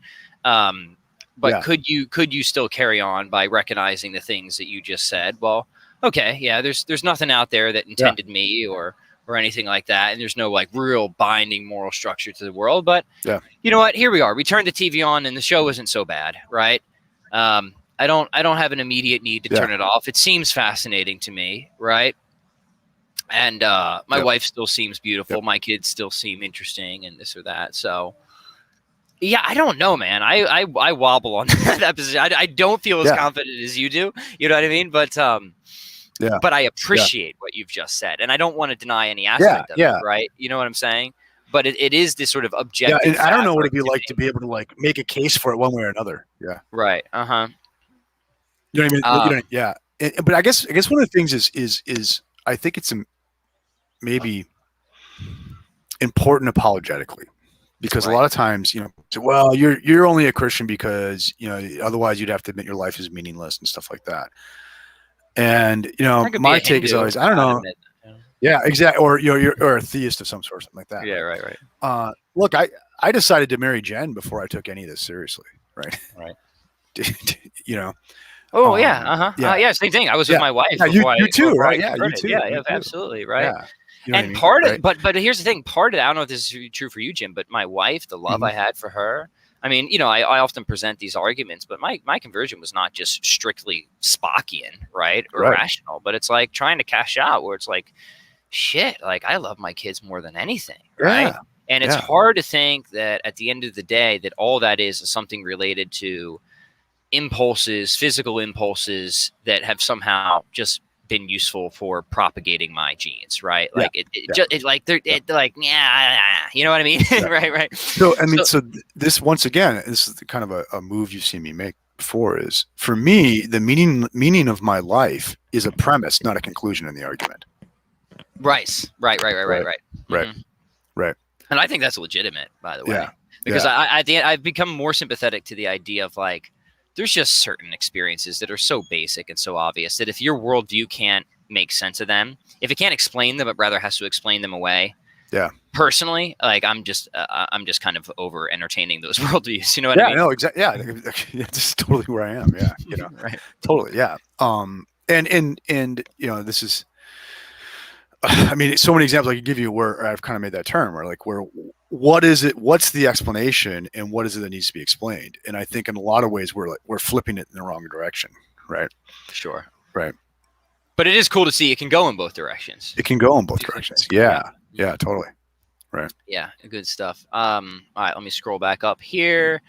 But could you still carry on by recognizing the things that you just said? Well, okay, there's nothing out there that intended me or anything like that, and there's no like real binding moral structure to the world. But you know what? Here we are. We turned the TV on, and the show isn't so bad, right? I don't have an immediate need to turn it off. It seems fascinating to me, right? And my wife still seems beautiful. My kids still seem interesting and this or that. So yeah, I don't know, man. I wobble on that position. I don't feel as confident as you do. You know what I mean? But but I appreciate what you've just said. And I don't want to deny any aspect of it, right? You know what I'm saying? But it is this sort of objective. Yeah, and I don't know what it'd be like to be able to like make a case for it one way or another. Yeah. Right. Uh-huh. You know what I mean? But I guess one of the things is I think it's maybe important apologetically, because a Right. lot of times, well, you're only a Christian because, otherwise you'd have to admit your life is meaningless and stuff like that. And, I could be my a take is Hindu always, and I don't not know. admit that. Yeah, exactly. Or, you're a theist of some sort, something like that. Yeah, Right. right. Look, I decided to marry Jen before I took any of this seriously. Right. Right. you know, Oh yeah, uh-huh. yeah, Yeah, same thing. I was with yeah, my wife yeah. You, too, before I right? Yeah, you converted. too. Yeah, You yeah, too. absolutely, right. Yeah. You know what I And mean? part Right. of but here's the thing, part of that, I don't know if this is true for you, Jim, but my wife, the love Mhm. I had for her, I mean, I often present these arguments, but my conversion was not just strictly Spockian, right? Or Right. rational, but it's like trying to cash out where it's like, shit, like I love my kids more than anything, right? Yeah. And it's Yeah. hard to think that at the end of the day that all that is something related to impulses, physical impulses that have somehow just been useful for propagating my genes, right? Yeah. Like it Yeah. just it's like they're like yeah, you know what I mean? Right. So this, once again, this is kind of a move you've seen me make before. Is, for me, the meaning of my life is a premise, not a conclusion in the argument. Right. Right. Mhm. Right. And I think that's legitimate, by the way, Yeah. because Yeah. at the end, I've become more sympathetic to the idea of like, there's just certain experiences that are so basic and so obvious that if your worldview can't make sense of them, if it can't explain them, but rather has to explain them away. Yeah. Personally, like I'm just kind of over entertaining those worldviews. You know what I mean? No, exactly. Yeah. This is totally where I am. Yeah. Right. Totally. Yeah. And this is, I mean, so many examples I could give you where I've kind of made that term, where what is it? What's the explanation, and what is it that needs to be explained? And I think in a lot of ways we're flipping it in the wrong direction, right? Sure. Right. But it is cool to see it can go in both directions. It can go in both directions. Yeah. Yeah. Totally. Right. Yeah. Good stuff. All right. Let me scroll back up here.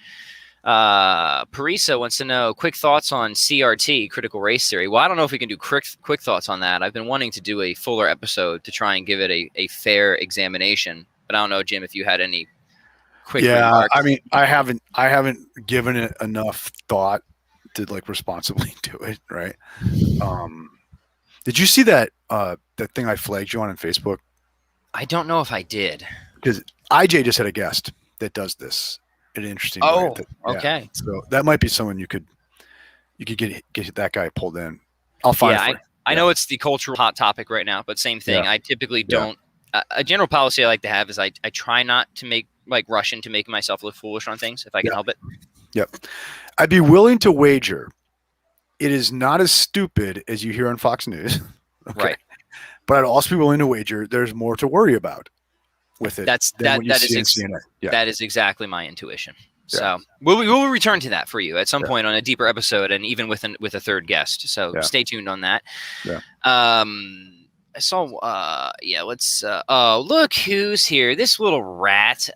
Parisa wants to know quick thoughts on CRT, critical race theory. Well, I don't know if we can do quick thoughts on that. I've been wanting to do a fuller episode to try and give it a fair examination, but I don't know, Jim, if you had any quick remarks. I mean, I haven't given it enough thought to responsibly do it. Right. Did you see that thing I flagged you on Facebook? I don't know if I did, because IJ just had a guest that does this. An interesting way. Okay. So that might be someone you could get that guy pulled in. I'll find it. I know it's the cultural hot topic right now, but same thing. I typically don't. A general policy I like to have is I try not to rush into making myself look foolish on things if I can help it. Yep. I'd be willing to wager it is not as stupid as you hear on Fox News. Okay. Right. But I'd also be willing to wager there's more to worry about with it. That is exactly my intuition. So we'll return to that for you at some point on a deeper episode, and even with a third guest. So stay tuned on that. Yeah. I saw. Let's. Oh, look who's here! This little rat.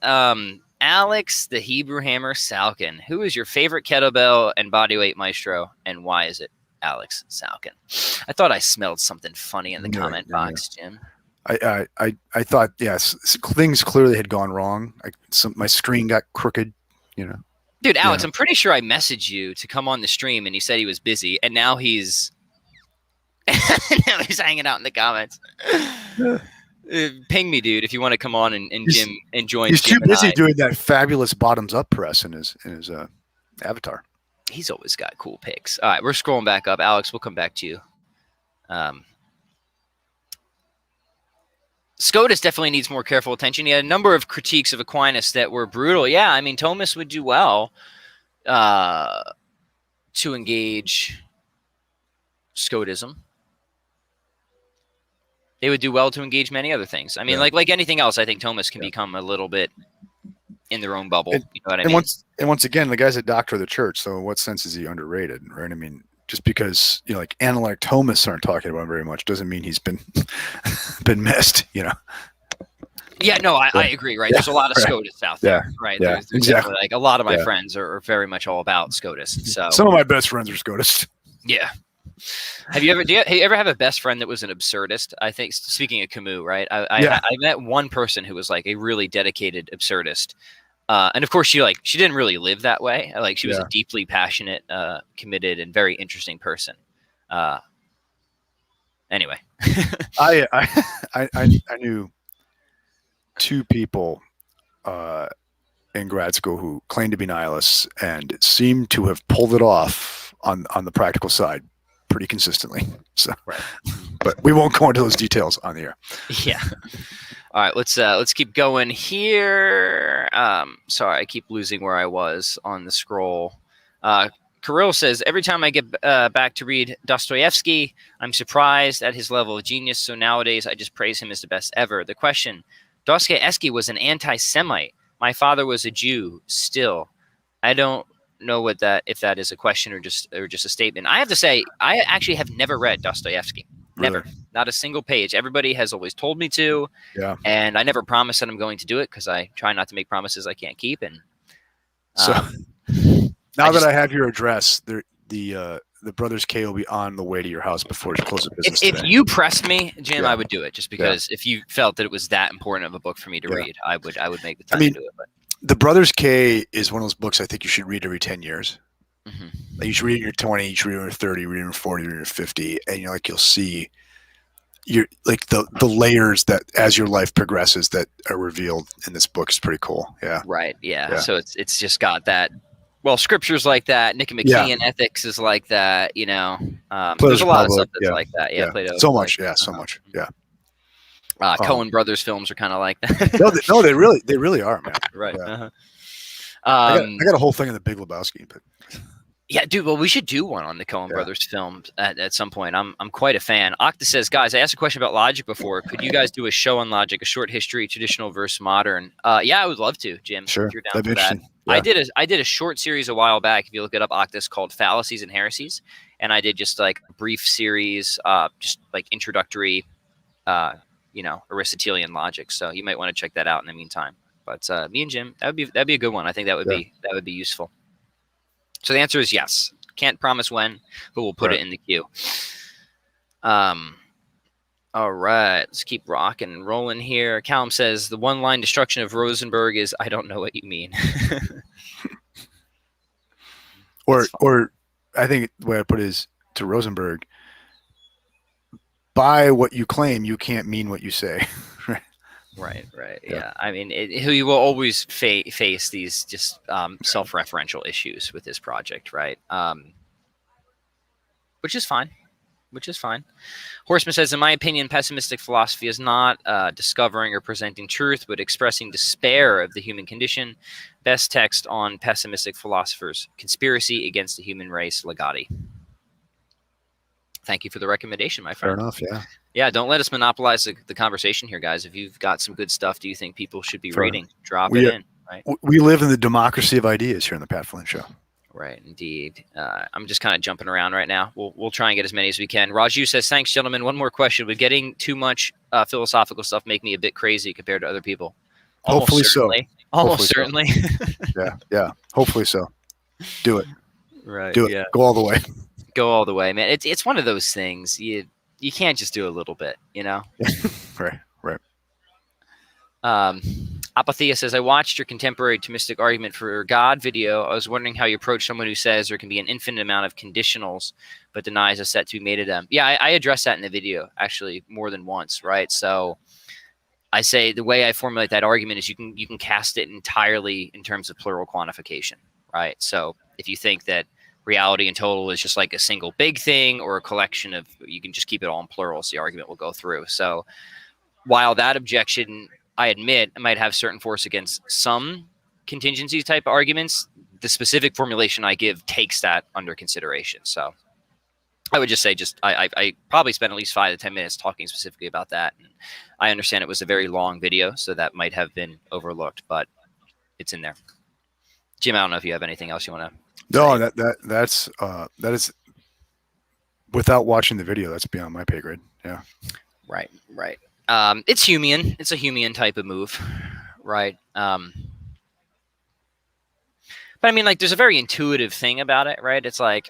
Alex, the Hebrew Hammer Salkin. Who is your favorite kettlebell and bodyweight maestro, and why is it Alex Salkin? I thought I smelled something funny in the comment box, Jim. I thought, yes, things clearly had gone wrong. My screen got crooked, Dude, Alex, I'm pretty sure I messaged you to come on the stream, and he said he was busy, and now he's hanging out in the comments. Ping me, dude, if you want to come on and Jim and join. He's too busy doing that fabulous bottoms up press in his avatar. He's always got cool pics. All right, we're scrolling back up. Alex, we'll come back to you. Scotus definitely needs more careful attention. He had a number of critiques of Aquinas that were brutal. Yeah, I mean, Thomas would do well to engage Scotism. They would do well to engage many other things. I mean, like anything else, I think Thomas can become a little bit in their own bubble. You know what I mean? Once again, the guy's a doctor of the church, so in what sense is he underrated, right? I mean, just because analytic Thomists aren't talking about him very much doesn't mean he's been missed, Yeah, no, I agree. Right, there's a lot of Scotus out there. Right, there's exactly. A lot of my friends are very much all about Scotus. So some of my best friends are Scotus. Yeah. Do you ever have a best friend that was an absurdist? I think, speaking of Camus, right? I met one person who was like a really dedicated absurdist. And of course, she didn't really live that way. She was a deeply passionate, committed, and very interesting person. Anyway, I knew two people in grad school who claimed to be nihilists and seemed to have pulled it off on the practical side pretty consistently. So, Right. but we won't go into those details on the air. Yeah. All right, let's keep going here. Sorry, I keep losing where I was on the scroll. Kirill says, every time I get back to read Dostoevsky, I'm surprised at his level of genius. So nowadays, I just praise him as the best ever. The question, Dostoevsky was an anti-Semite. My father was a Jew. Still, I don't know if that is a question or just a statement. I have to say, I actually have never read Dostoevsky. Never. Really? Not a single page. Everybody has always told me to. Yeah. And I never promise that I'm going to do it because I try not to make promises I can't keep. And so now that I have your address, the Brothers K will be on the way to your house before you close the business. If you pressed me, Jim, Yeah. I would do it just because if you felt that it was that important of a book for me to read, I would make the time to do it. But The Brothers K is one of those books I think you should read every 10 years. mm-hmm. Like you should read it in your 20, you should read it in your 30, read it in your 40, read it in your 50, and you'll see the layers that as your life progresses that are revealed in this book is pretty cool. Yeah. Right. Yeah. So it's just got that. Well, scripture's like that. Nicomachean ethics is like that. There's a lot of stuff that's like that. Yeah. Plato. So much. Yeah. So much. Yeah. Coen Brothers films are kind of like that. no, they really are, man. Right. Yeah. Uh-huh. I got a whole thing in the Big Lebowski, but yeah, dude. Well, we should do one on the Coen Brothers films at some point. I'm quite a fan. Octa says, guys, I asked a question about logic before. Could you guys do a show on logic, a short history, traditional versus modern? Yeah, I would love to, Jim. Sure, if you're down for that. Yeah. I did a short series a while back. If you look it up, Octus, called Fallacies and Heresies, and I did just like a brief series, just like introductory, Aristotelian logic. So you might want to check that out in the meantime. But me and Jim, that'd be a good one. I think that would be useful. So the answer is yes. Can't promise when, but we'll put it in the queue. All right, let's keep rocking and rolling here. Callum says the one-line destruction of Rosenberg is, I don't know what you mean. or I think the way I put it is to Rosenberg, by what you claim, you can't mean what you say. Right. Yeah. I mean, he will always face these just self-referential issues with this project, right? Which is fine. Horseman says, in my opinion, pessimistic philosophy is not discovering or presenting truth, but expressing despair of the human condition. Best text on pessimistic philosophers, Conspiracy Against the Human Race, Legati. Thank you for the recommendation, my friend. Fair enough, yeah. Yeah, don't let us monopolize the conversation here, guys. If you've got some good stuff, do you think people should be reading? Drop it in. Right? We live in the democracy of ideas here on the Pat Flynn Show. Right, indeed. I'm just kind of jumping around right now. We'll try and get as many as we can. Raju says, thanks, gentlemen. One more question. Would getting too much philosophical stuff make me a bit crazy compared to other people? Hopefully so. Almost certainly. Yeah. Hopefully so. Do it. Right. Do it. Yeah. Go all the way. Go all the way, man. It's one of those things. You can't just do a little bit, Right. Apathia says, I watched your contemporary Thomistic argument for God video. I was wondering how you approach someone who says there can be an infinite amount of conditionals, but denies a set to be made of them. Yeah, I addressed that in the video, actually, more than once, right? So I say the way I formulate that argument is you can cast it entirely in terms of plural quantification, right? So if you think that reality in total is just like a single big thing or a collection of, you can just keep it all in plural, so the argument will go through. So while that objection, I admit, I might have certain force against some contingency type arguments, the specific formulation I give takes that under consideration. So I would just say, I probably spent at least 5 to 10 minutes talking specifically about that. And I understand it was a very long video, so that might have been overlooked, but it's in there. Jim, I don't know if you have anything else you want to. No, that is without watching the video. That's beyond my pay grade. Yeah. Right. It's Humean. It's a Humean type of move, right? But I mean, like, there's a very intuitive thing about it, right? It's like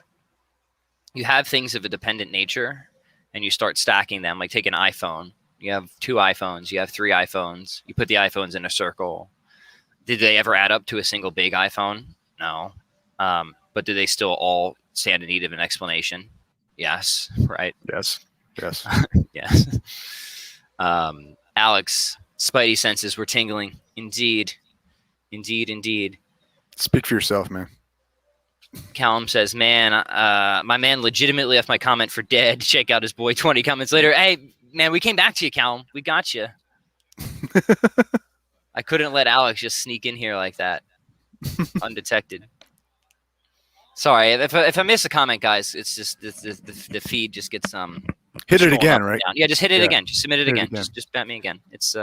you have things of a dependent nature, and you start stacking them. Like, take an iPhone. You have 2 iPhones. You have 3 iPhones. You put the iPhones in a circle. Did they ever add up to a single big iPhone? No. But do they still all stand in need of an explanation? Yes. Right. Yes. Yes. Alex, spidey senses were tingling. Indeed. Indeed, indeed. Speak for yourself, man. Callum says, man, my man legitimately left my comment for dead. Check out his boy 20 comments later. Hey, man, we came back to you, Callum. We got you. I couldn't let Alex just sneak in here like that, undetected. Sorry, if I miss a comment, guys, it's just the feed just gets hit it again, right? Down. Yeah, just hit it again. Just submit it again. Just bat me again. It's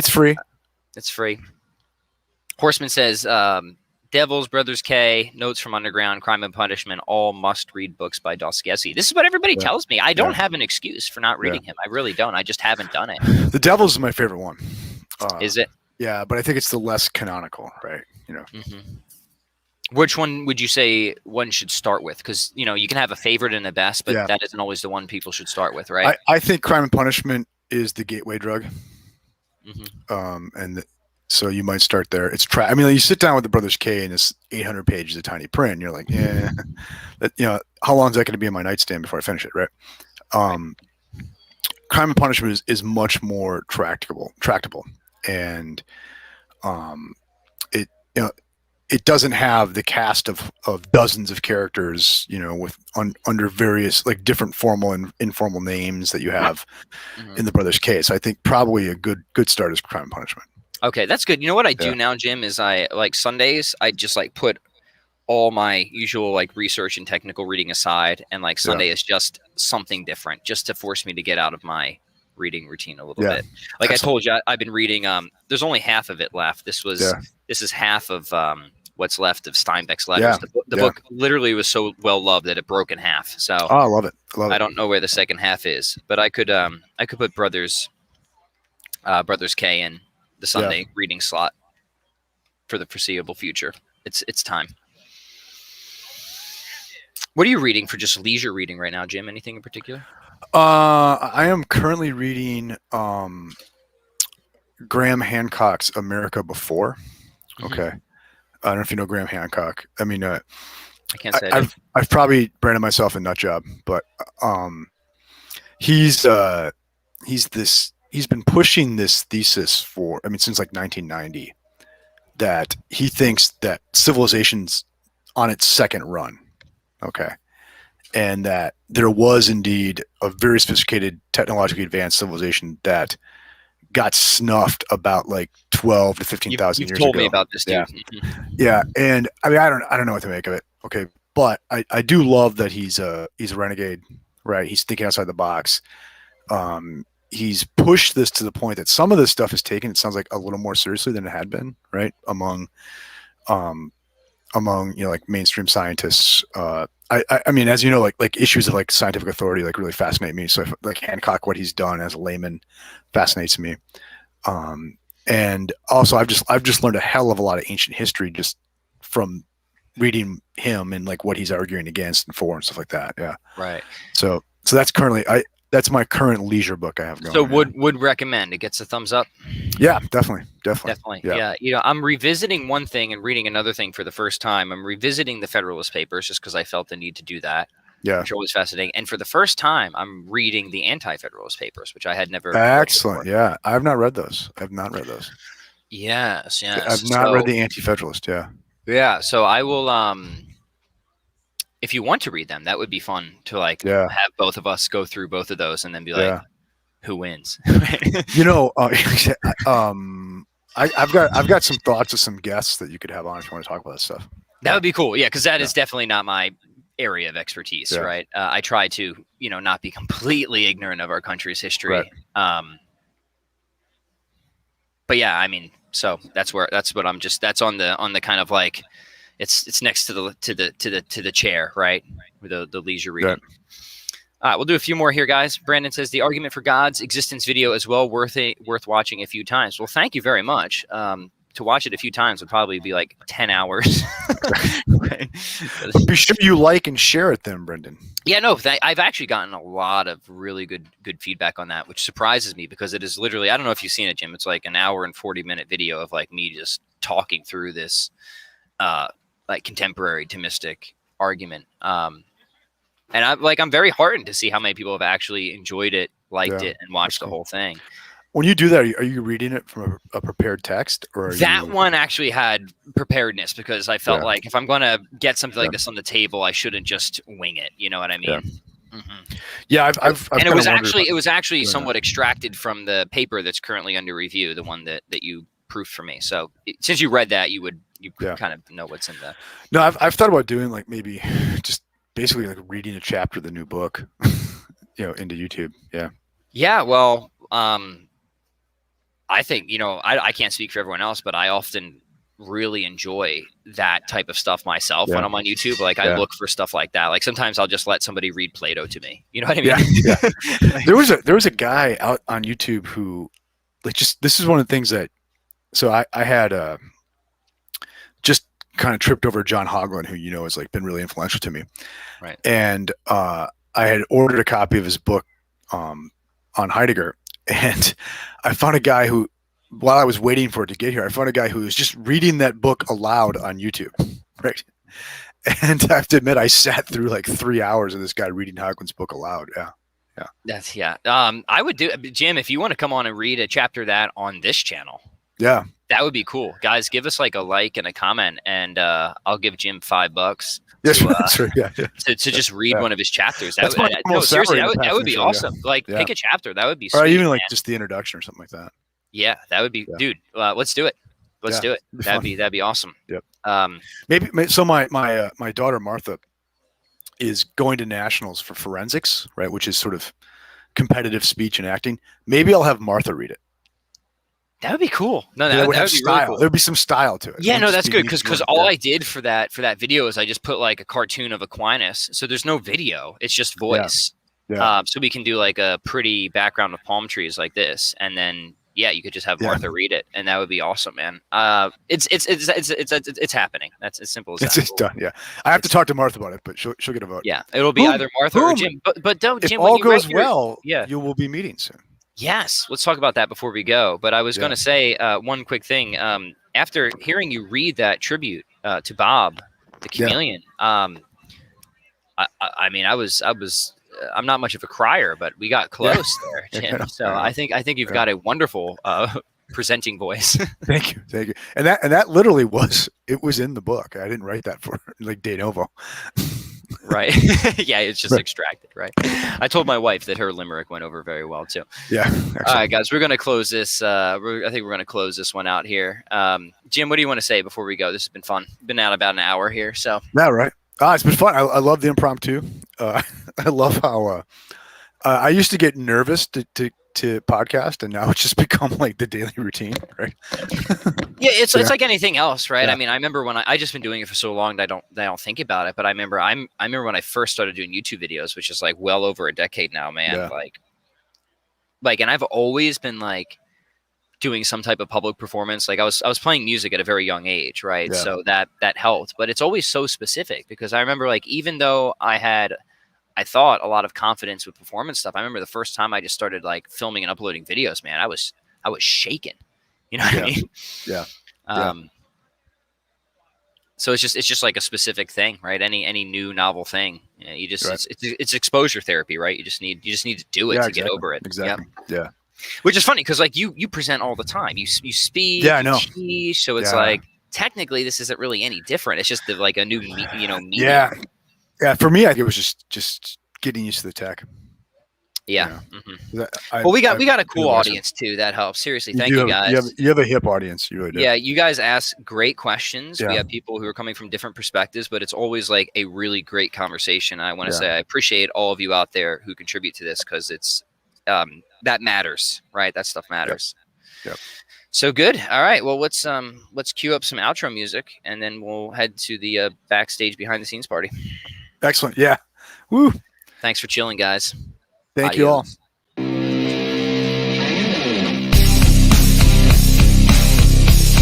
free. It's free. Horseman says, Devils, Brothers K, Notes from Underground, Crime and Punishment, all must-read books by Dostoevsky. This is what everybody tells me. I don't have an excuse for not reading him. I really don't. I just haven't done it. The Devils is my favorite one. Is it? Yeah, but I think it's the less canonical, right? You know. Mm-hmm. Which one would you say one should start with? Because, you know, you can have a favorite and a best, but that isn't always the one people should start with, right? I think Crime and Punishment is the gateway drug. Mm-hmm. So you might start there. I mean, like, you sit down with the Brothers K and it's 800 pages of tiny print. And you're like, yeah, how long is that going to be in my nightstand before I finish it, right? Crime and Punishment is much more tractable, and it doesn't have the cast of dozens of characters, with under various like different formal and informal names that you have in the Brothers K. So I think probably a good start is Crime and Punishment. Okay, that's good. You know what I do now, Jim, is I like Sundays, I just like put all my usual like research and technical reading aside, and like Sunday is just something different, just to force me to get out of my reading routine a little bit. Like I told you, I've been reading, there's only half of it left. This is half of what's left of Steinbeck's letters. The book literally was so well loved that it broke in half. So I love it. I don't know where the second half is, but I could put Brothers K in the Sunday reading slot for the foreseeable future. It's time. What are you reading for just leisure reading right now, Jim? Anything in particular? I am currently reading Graham Hancock's America Before. Okay. I don't know if you know Graham Hancock. I mean, I can't say I've probably branded myself a nut job, but he's been pushing this thesis since like 1990, that he thinks that civilization's on its second run. Okay. And that there was indeed a very sophisticated, technologically advanced civilization that got snuffed about like 12 to 15,000 years ago. You've told me about this, dude. Yeah. And I mean, I don't know what to make of it. Okay. But I do love that he's a renegade, right? He's thinking outside the box. He's pushed this to the point that some of this stuff is taken, it sounds like, a little more seriously than it had been, right? Among like mainstream scientists. I mean, as you know, like issues of like scientific authority like really fascinate me. So if, like Hancock, what he's done as a layman fascinates me. And also I've just learned a hell of a lot of ancient history just from reading him and like what he's arguing against and for and stuff like that. Yeah. Right. So that's currently that's my current leisure book I have going. So would recommend. It gets a thumbs up. Yeah, definitely. Yeah. I'm revisiting one thing and reading another thing for the first time. I'm revisiting the Federalist Papers just because I felt the need to do that. Yeah, which was fascinating. And for the first time, I'm reading the Anti-Federalist Papers, which I had never. Excellent. Yeah, I have not read those. Yes. I've not read the Anti-Federalist. Yeah. Yeah. So I will. If you want to read them, that would be fun to have both of us go through both of those and then be like, who wins? I've got some thoughts of some guests that you could have on if you want to talk about that stuff. That would be cool. Yeah, because that is definitely not my area of expertise, right? I try to, not be completely ignorant of our country's history. Right. But yeah, I mean, so that's on the kind of like. It's next to the chair, right? With the leisure reading. Right. All right, we'll do a few more here, guys. Brandon says the argument for God's existence video as well worth watching a few times. Well, thank you very much. To watch it a few times would probably be like 10 hours. Right. Be sure you like and share it then, Brendan. Yeah, no, I've actually gotten a lot of really good feedback on that, which surprises me because it is literally, I don't know if you've seen it, Jim. It's like an hour and 40-minute video of like me just talking through this like contemporary Thomistic argument. And I'm very heartened to see how many people have actually enjoyed it, liked it, and watched the whole thing. When you do that, are you reading it from a prepared text, or are That you? one actually had preparedness because I felt Yeah. like if I'm going to get something like Yeah. this on the table, I shouldn't just wing it. You know what I mean? Yeah. Mhm. Yeah, I've And kind of wondered it was actually doing that. somewhat extracted from the paper that's currently under review, the one that you proofed for me. So since you read that, you Yeah. kind of know what's in the. No, I've thought about doing like maybe just basically like reading a chapter of the new book, into YouTube. Yeah. Yeah, well, I think, I can't speak for everyone else, but I often really enjoy that type of stuff myself when Yeah. I'm on YouTube. Like I Yeah. look for stuff like that. Like sometimes I'll just let somebody read Plato to me. You know what I mean? Yeah. Yeah. There was a guy out on YouTube who like this is one of the things that so I had just kind of tripped over John Hoglan, who has like been really influential to me. Right. And I had ordered a copy of his book on Heidegger, and I found a guy who, while I was waiting for it to get here, I found a guy who was just reading that book aloud on YouTube, right? And I have to admit, I sat through like 3 hours of this guy reading Hoglan's book aloud. Yeah. Yeah. I would do, Jim, if you want to come on and read a chapter of that on this channel. Yeah. That would be cool. Guys, give us like a like and a comment, and I'll give Jim $5 Yes, to, that's right. Yeah. to just read one of his chapters. That's my almost Seriously, salary in the that past would be year, so, awesome. Like Yeah. pick a chapter. That would be Or sweet. even like man. just the introduction or something like that. Yeah, that would be, Yeah. dude. Let's do it. Let's Yeah, do it. it'd be That'd be awesome. Yep. Maybe So my daughter Martha is going to nationals for forensics, right? Which is sort of competitive speech and acting. Maybe I'll have Martha read it. that would be cool. No, That would have would be style. really cool. There'd be some style to it. Yeah, It no, wouldn't that's just be good me because doing- all yeah. I did for that video is I just put like a cartoon of Aquinas. So there's no video; it's just voice. Yeah. So we can do like a pretty background of palm trees like this, and then you could just have Martha read it, and that would be awesome, man. It's happening. That's as simple as that. It's done. Yeah, I have to talk to Martha about it, but she'll get a vote. Yeah, it'll be either Martha or Jim. But don't If Jim. all when you goes read your- well, yeah, you will be meeting soon. Yes, let's talk about that before we go. But I was going to say one quick thing. After hearing you read that tribute to Bob, the chameleon, I mean, I'm not much of a crier, but we got close there, Jim. Yeah. So I think you've got a wonderful presenting voice. Thank you. And that literally was in the book. I didn't write that for like de novo. Right. Yeah, it's just extracted, right? I told my wife that her limerick went over very well too. Yeah. Excellent. All right, guys, we're going to close this. I think we're going to close this one out here. Jim, what do you want to say before we go? This has been fun. Been out about an hour here, so. Yeah, right. It's been fun. I love the impromptu. I love how I used to get nervous to podcast, and now it's just become like the daily routine, right? Yeah, it's like anything else, right? Yeah. I mean, I remember when I just been doing it for so long that I don't think about it. But I remember when I first started doing YouTube videos, which is like well over a decade now, man. Yeah. Like, and I've always been like doing some type of public performance. Like I was playing music at a very young age, right? Yeah. So that helped. But it's always so specific because I remember like even though I thought a lot of confidence with performance stuff. I remember the first time I just started like filming and uploading videos, man, I was shaking. You know what I mean? Yeah. So it's just like a specific thing, right? Any new novel thing, you just Right. it's exposure therapy, right? You just need to do it to get over it. Exactly. Yep. Yeah. Which is funny because like you present all the time. You speak. Yeah, I know. You teach, so it's like technically this isn't really any different. It's just like a new medium. Yeah. Yeah. For me, I think it was just getting used to the tech. Yeah. Yeah. Well, we got a cool audience too. That helps. Seriously, thank you guys. You have a hip audience. You really do. Yeah, you guys ask great questions. Yeah. We have people who are coming from different perspectives, but it's always like a really great conversation. I want to say I appreciate all of you out there who contribute to this because it's that matters, right? That stuff matters. Yep. So good. All right. Well, let's cue up some outro music, and then we'll head to the backstage behind the scenes party. Excellent. Yeah. Woo. Thanks for chilling, guys. Thank you all. Adios.